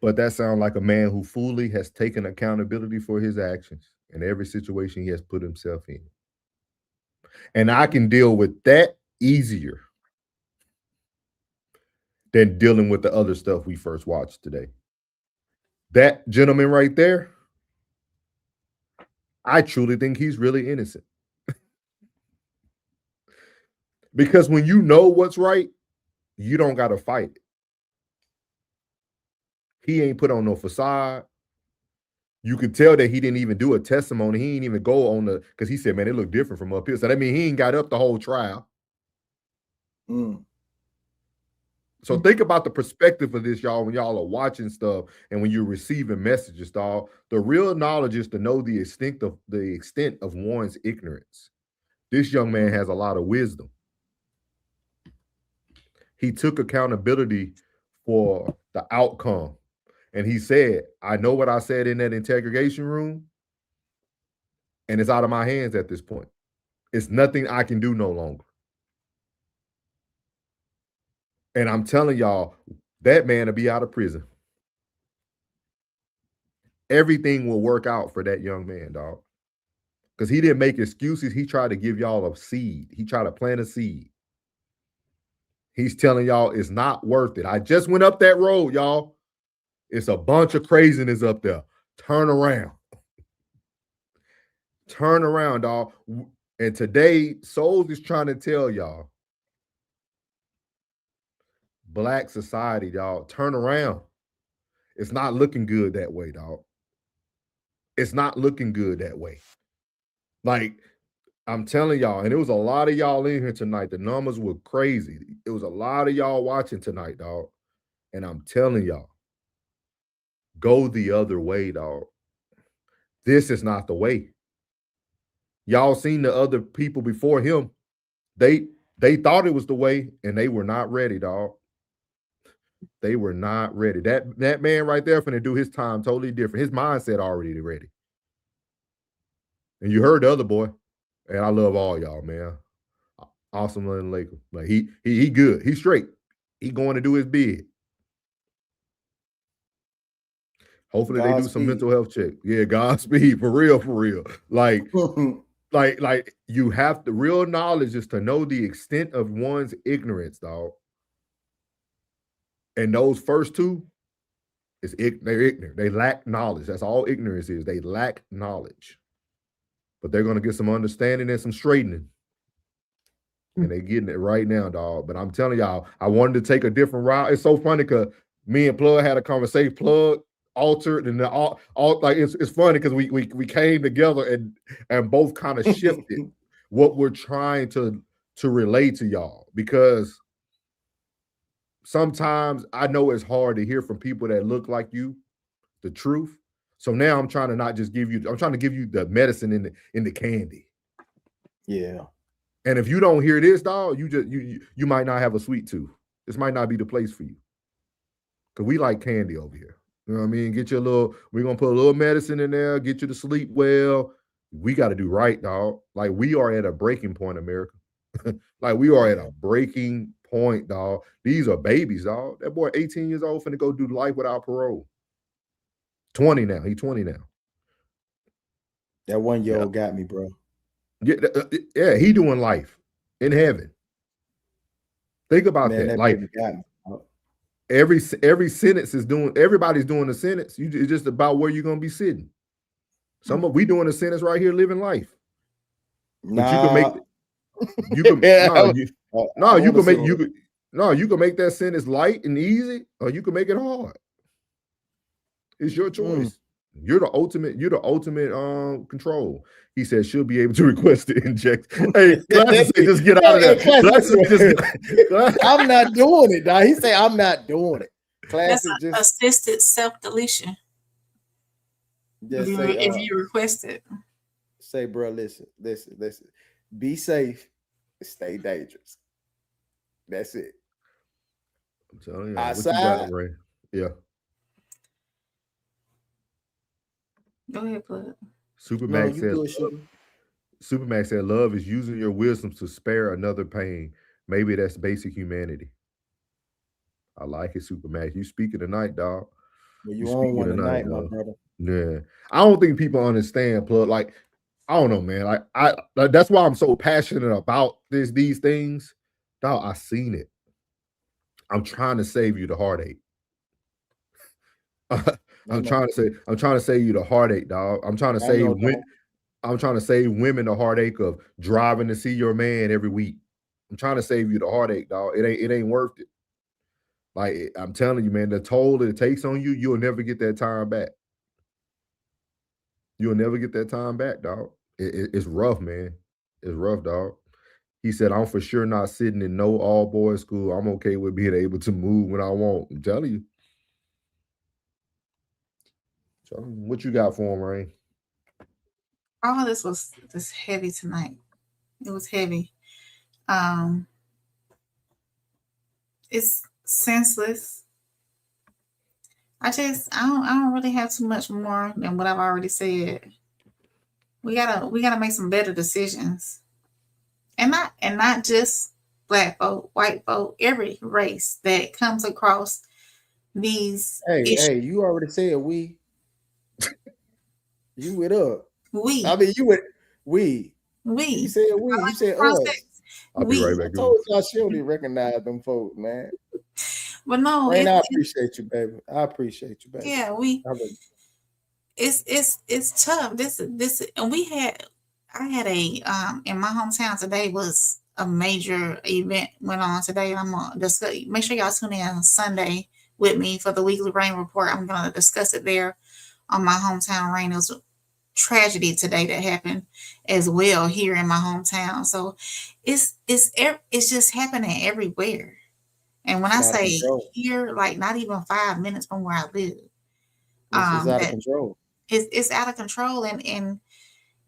but that sounds like a man who fully has taken accountability for his actions in every situation he has put himself in. And I can deal with that easier than dealing with the other stuff we first watched today. That gentleman right there, I truly think he's really innocent. Because when you know what's right, you don't got to fight it. He ain't put on no facade. You could tell that he didn't even do a testimony. He ain't even go on the, because he said, man, it looked different from up here. So that means he ain't got up the whole trial. So think about the perspective of this, y'all, when y'all are watching stuff and when you're receiving messages, dog. The real knowledge is to know the extent of one's ignorance. This young man has a lot of wisdom. He took accountability for the outcome. And he said, I know what I said in that interrogation room, and it's out of my hands at this point. It's nothing I can do no longer. And I'm telling y'all, that man will be out of prison. Everything will work out for that young man, dog. Because he didn't make excuses. He tried to give y'all a seed. He tried to plant a seed. He's telling y'all it's not worth it. I just went up that road, y'all. It's a bunch of craziness up there. Turn around. Turn around, dog. And today, Souls is trying to tell y'all, Black society, dog, turn around. It's not looking good that way, dog. It's not looking good that way. Like, I'm telling y'all, and it was a lot of y'all in here tonight. The numbers were crazy. It was a lot of y'all watching tonight, dog. And I'm telling y'all, go the other way, dog. This is not the way. Y'all seen the other people before him. They thought it was the way, and they were not ready, dog. They were not ready. That man right there finna do his time totally different. His mindset already ready. And you heard the other boy. And I love all y'all, man. Awesome little Laker. Like he good. He's straight. He going to do his bid. Hopefully they do some mental health check. Yeah, Godspeed. For real. Like, like you have to, real knowledge is to know the extent of one's ignorance, dog. And those first two, they're ignorant. They lack knowledge. That's all ignorance is. They lack knowledge. But they're going to get some understanding and some straightening. And they're getting it right now, dog. But I'm telling y'all, I wanted to take a different route. It's so funny because me and Plug had a conversation. Plug altered and all like it's funny because we came together and both kind of shifted what we're trying to relay to y'all. Because sometimes I know it's hard to hear from people that look like you the truth. So now I'm trying to not just give you, I'm trying to give you the medicine in the candy. Yeah. And if you don't hear this, dog, you might not have a sweet tooth. This might not be the place for you. Because we like candy over here. You know what I mean? Get you a little, we're going to put a little medicine in there, get you to sleep well. We got to do right, dog. Like we are at a breaking point, America. Like we are at a breaking point, dog. These are babies, dog. That boy 18 years old finna go do life without parole. 20 now. He 20 now. That 1 year old got me, bro. Yeah, he doing life in heaven. Think about that. Like got me. every sentence is doing. Everybody's doing a sentence. It's just about where you're gonna be sitting. We doing a sentence right here, living life. But you can make. You can you can make that sentence light and easy, or you can make it hard. It's your choice. You're the ultimate control. He said she'll be able to request the injection. Hey, Classic say just get out of there. I'm not doing it, dog. He say I'm not doing it. Classic That's assisted self-deletion. If you request it. Say, bro, listen. Be safe, stay dangerous. That's it. I'm telling you, outside. What you got, Ray? Yeah. Go ahead, Plug. Supermax says, Supermax said, love is using your wisdom to spare another pain. Maybe that's basic humanity. I like it, Supermax. You speaking tonight, dog. Well, you on one tonight, my dog. brother. Yeah. I don't think people understand, Plug. Like, I don't know, man. Like that's why I'm so passionate about these things. Dog, I seen it. I'm trying to save you the heartache. I'm trying to save you the heartache, dog. I'm trying to save women the heartache of driving to see your man every week. I'm trying to save you the heartache, dog. It ain't worth it. Like, I'm telling you, man, the toll that it takes on you, you'll never get that time back. You'll never get that time back, dog. It's rough, man. It's rough, dog. He said, I'm for sure not sitting in no all-boys school. I'm okay with being able to move when I want. I'm telling you. So, what you got for him, Rain? All of this was just heavy tonight. It was heavy. It's senseless. I don't really have too much more than what I've already said. We gotta make some better decisions. And not just black folk, white folk, every race that comes across these issues. Hey, you already said we. You with up. We. I mean, you with we. We. You said we. You said us. I'll be right back. I told y'all she only recognize them folks, man. But no, Rain, I appreciate you, baby. I appreciate you, baby. Yeah, it's tough. This and I had a in my hometown today was a major event went on today. I'm gonna discuss. Make sure y'all tune in on Sunday with me for the weekly rain report. I'm gonna discuss it there on my hometown rain. It was a tragedy today that happened as well here in my hometown. So it's just happening everywhere. And when I say here, like not even 5 minutes from where I live, it's out of control. It's out of control, and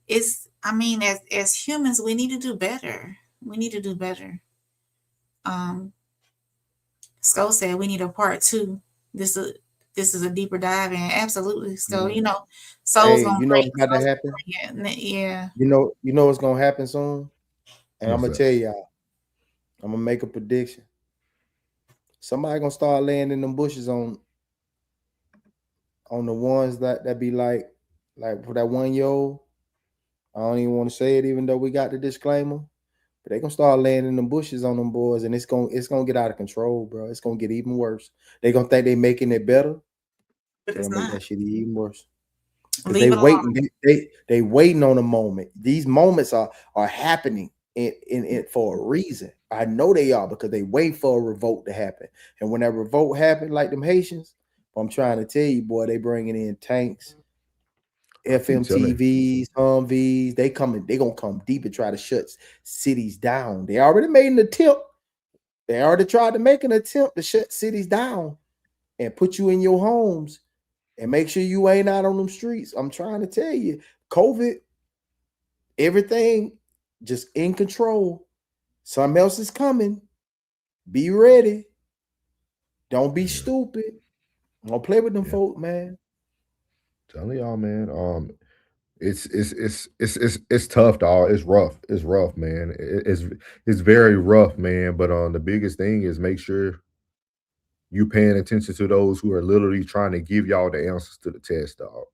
it's. I mean, as humans, we need to do better. We need to do better. Sko said we need a part 2. This is a deeper dive in. Absolutely. So souls gonna what's about to happen? Yeah. You know what's gonna happen soon, and I'm gonna tell y'all. I'm gonna make a prediction. Somebody gonna start laying in them bushes on the ones that be like for that 1-year-old. I don't even want to say it, even though we got the disclaimer. But they gonna start laying in them bushes on them boys, and it's gonna get out of control, bro. It's gonna get even worse. They gonna think they making it better, but it's not. Make that shit even worse. They waiting. They waiting on a moment. These moments are happening in for a reason. I know they are, because they wait for a revolt to happen. And when that revolt happened, like them Haitians, I'm trying to tell you, boy, they bringing in tanks, FMTVs, Humvees. They gonna come deep and try to shut cities down. They already made an attempt. They already tried to make an attempt to shut cities down and put you in your homes and make sure you ain't out on them streets. I'm trying to tell you, COVID, everything just in control. Something else is coming. Be ready. Don't be stupid. Don't play with them folk, man. Telling y'all, man. It's tough, dog. It's rough. It's rough, man. It's very rough, man. But the biggest thing is make sure you paying attention to those who are literally trying to give y'all the answers to the test, dog.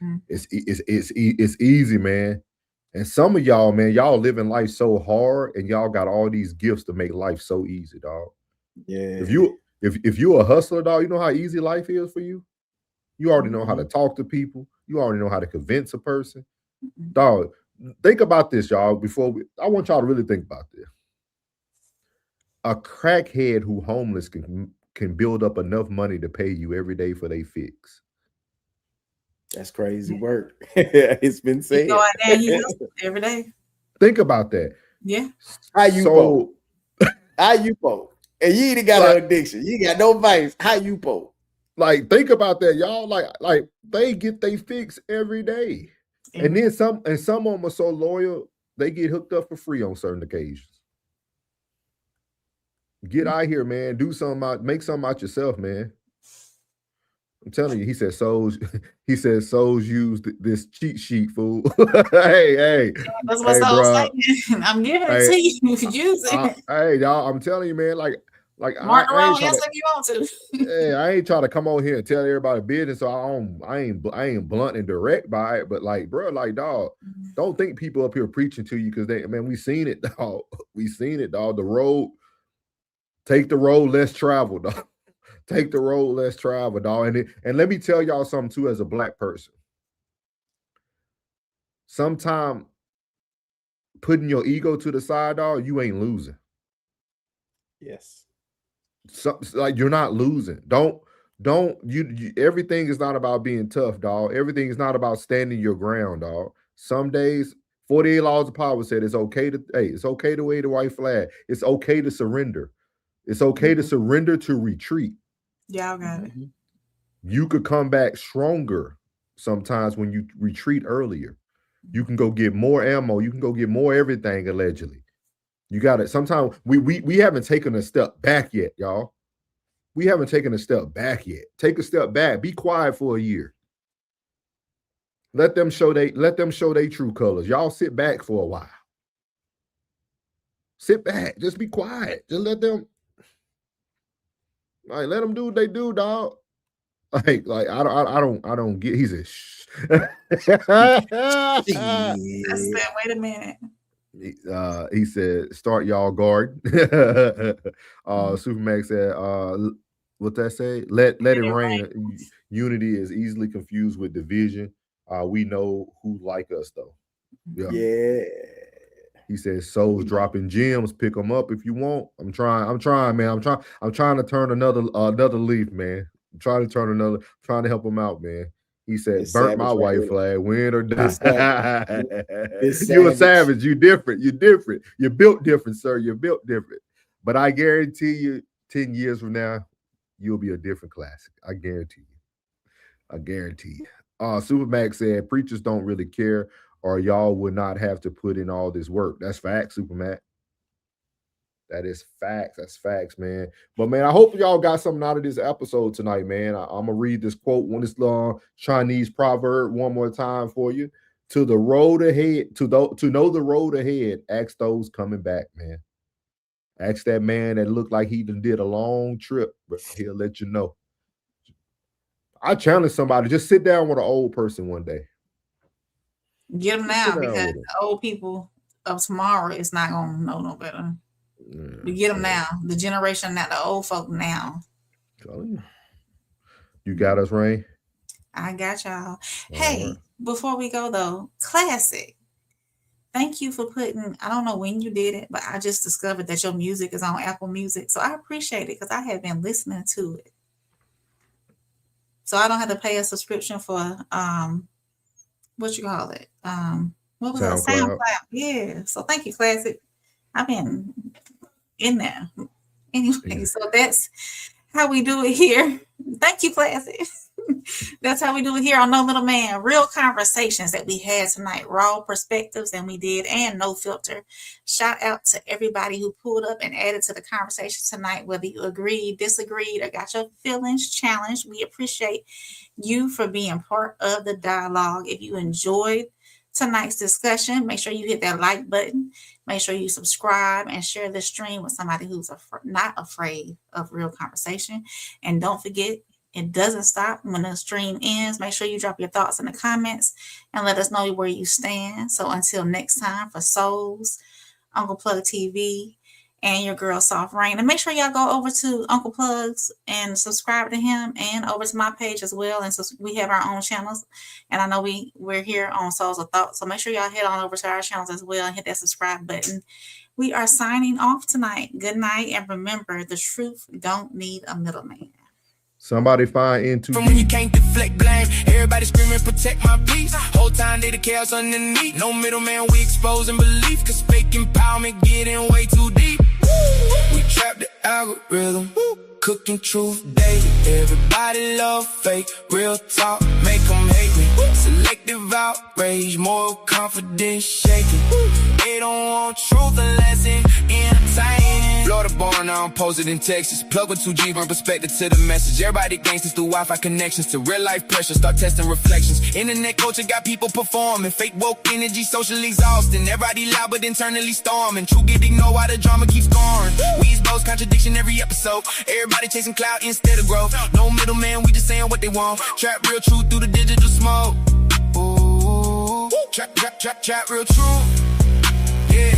Mm-hmm. It's easy, man. And some of y'all, man, y'all living life so hard, and y'all got all these gifts to make life so easy, dog. Yeah. If you're a hustler, dog, you know how easy life is for you. You already know how to talk to people. You already know how to convince a person. Dog, think about this, y'all. I want y'all to really think about this. A crackhead who homeless can build up enough money to pay you every day for their fix. That's crazy work. It's been said. Go out there, he every day. Think about that. Yeah. How you poke? How you poke? And you ain't got an addiction. You got no vice. How you poke? Like, think about that, y'all. Like they get they fix every day. Mm-hmm. And then some of them are so loyal, they get hooked up for free on certain occasions. Get out here, man. Do something out, make something out yourself, man. I'm telling you, he said souls use this cheat sheet, fool. hey, That's what I was saying. I'm giving it to you. You can use it. Hey, y'all, I'm telling you, man, like Mark around answer if you want to. Yeah, I ain't trying to come on here and tell everybody business. So I ain't blunt and direct by it, but like, bro, like, dog, don't think people up here preaching to you because we seen it, dog. We seen it, dog. Take the road less traveled, dog. Take the road less traveled, dog. And let me tell y'all something too, as a black person. Sometime putting your ego to the side, dog, you ain't losing. Yes. So, like, you're not losing. Don't you everything is not about being tough, dog. Everything is not about standing your ground, dog. Some days 48 Laws of Power said it's okay to wave the white flag. It's okay to surrender. It's okay to surrender, to retreat. Y'all got it. You could come back stronger sometimes when you retreat earlier. You can go get more ammo. You can go get more everything, allegedly. You got it. Sometimes we haven't taken a step back yet, y'all. We haven't taken a step back yet. Take a step back. Be quiet for a year. Let them show their true colors. Y'all sit back for a while. Sit back. Just be quiet. Just let them. Like, let them do what they do, dog. Like I don't get. He said, shh. I said, wait a minute. He said, start y'all guard. Supermax said, what that say? Let it rain. Unity is easily confused with division. We know who like us though. Yeah. He says, souls dropping gems, pick them up if you want. I'm trying, man. I'm trying to turn another leaf, man. I'm trying to help him out, man. He said, It's burnt my savage white right flag, win or die. It's You a savage. savage. You different. You're different. You're built different, sir. You're built different. But I guarantee you, 10 years from now, you'll be a different classic. I guarantee you. Supermax said, preachers don't really care, or y'all would not have to put in all this work. That's facts, Supermax. That is facts. That's facts, man. But man, I hope y'all got something out of this episode tonight, man. I'm gonna read this quote, this Chinese proverb one more time for you. To the road ahead, to know the road ahead, ask those coming back, man. Ask that man that looked like he did a long trip, but he'll let you know. I challenge somebody, just sit down with an old person one day. Get them now, Sit down because with 'em. the old people of tomorrow is not gonna know no better. We get them now. The generation now, the old folk now. You got us, Rain? I got y'all. Hey, before we go though, classic. Thank you for putting, I don't know when you did it, but I just discovered that your music is on Apple Music. So I appreciate it because I have been listening to it. So I don't have to pay a subscription for what you call it? What was that? SoundCloud. SoundCloud. Yeah. So thank you, Classic. I've been in there. Anyway, so that's how we do it here. Thank you, Classic. That's how we do it here on No Middleman. Real conversations that we had tonight, raw perspectives, and we did, and no filter. Shout out to everybody who pulled up and added to the conversation tonight, whether you agreed, disagreed, or got your feelings challenged. We appreciate you for being part of the dialogue. If you enjoyed tonight's discussion, make sure you hit that like button. Make sure you subscribe and share this stream with somebody who's not afraid of real conversation. And don't forget, it doesn't stop when the stream ends. Make sure you drop your thoughts in the comments and let us know where you stand. So until next time, for Souls, Uncle Plug TV, and your girl Soft Rain. And make sure y'all go over to Uncle Plug's and subscribe to him, and over to my page as well. And so we have our own channels. And I know we're here on Souls of Thought. So make sure y'all head on over to our channels as well and hit that subscribe button. We are signing off tonight. Good night. And remember, the truth don't need a middleman. Somebody find into From when you can't deflect blame, everybody screaming, protect my peace. Whole time they the chaos underneath. No middleman, we exposing belief. Cause fake empowerment getting way too deep. We trap the algorithm, cooking truth daily. Everybody love fake, real talk, make them hate me. Selective outrage, moral confidence shaking. They don't want truth unless it's entertaining. Florida born, now I'm posted in Texas. Plug with 2G, bring perspective to the message. Everybody gangsters through Wi-Fi connections to real life pressure. Start testing reflections. Internet culture got people performing. Fake woke energy, socially exhausting. Everybody loud but internally storming. True get ignored while the drama keeps going. We expose contradiction every episode. Everybody chasing clout instead of growth. No middleman, we just saying what they want. Trap real truth through the digital smoke. Ooh, trap real truth. Yeah.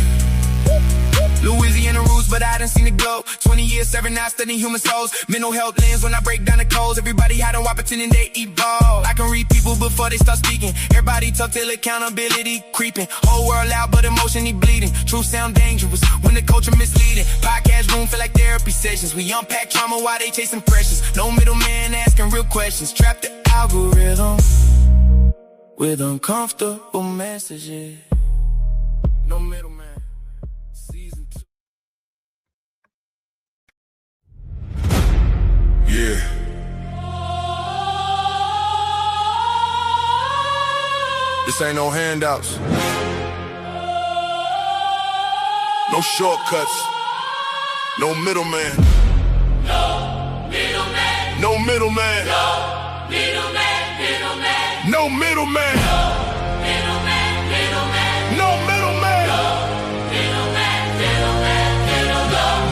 Louisiana roots, but I done seen it go. 20 years serving, now studying human souls. Mental health lens when I break down the codes. Everybody hide on while pretending they evolve. I can read people before they start speaking. Everybody tough till accountability creeping. Whole world loud, but emotionally bleeding. Truth sound dangerous when the culture misleading. Podcast room feel like therapy sessions. We unpack trauma while they chasing pressures. No middleman asking real questions. Trap the algorithm with uncomfortable messages. No middleman. Yeah. This ain't no handouts. No shortcuts. No middleman. No middleman. No middleman. No middleman. No middleman.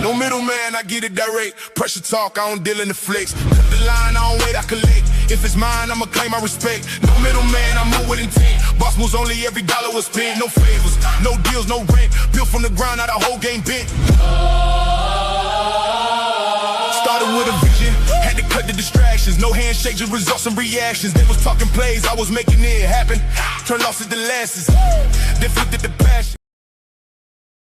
No middleman, I get it direct. Pressure talk, I don't deal in the flex. Cut the line, I don't wait, I collect. If it's mine, I'ma claim my respect. No middleman, I move with intent. Boss moves only, every dollar was spent. No favors, no deals, no rent. Built from the ground, now the whole game bent. Started with a vision, had to cut the distractions. No handshakes, just results and reactions. They was talking plays, I was making it happen. Turned losses to losses, then flipped it to passion.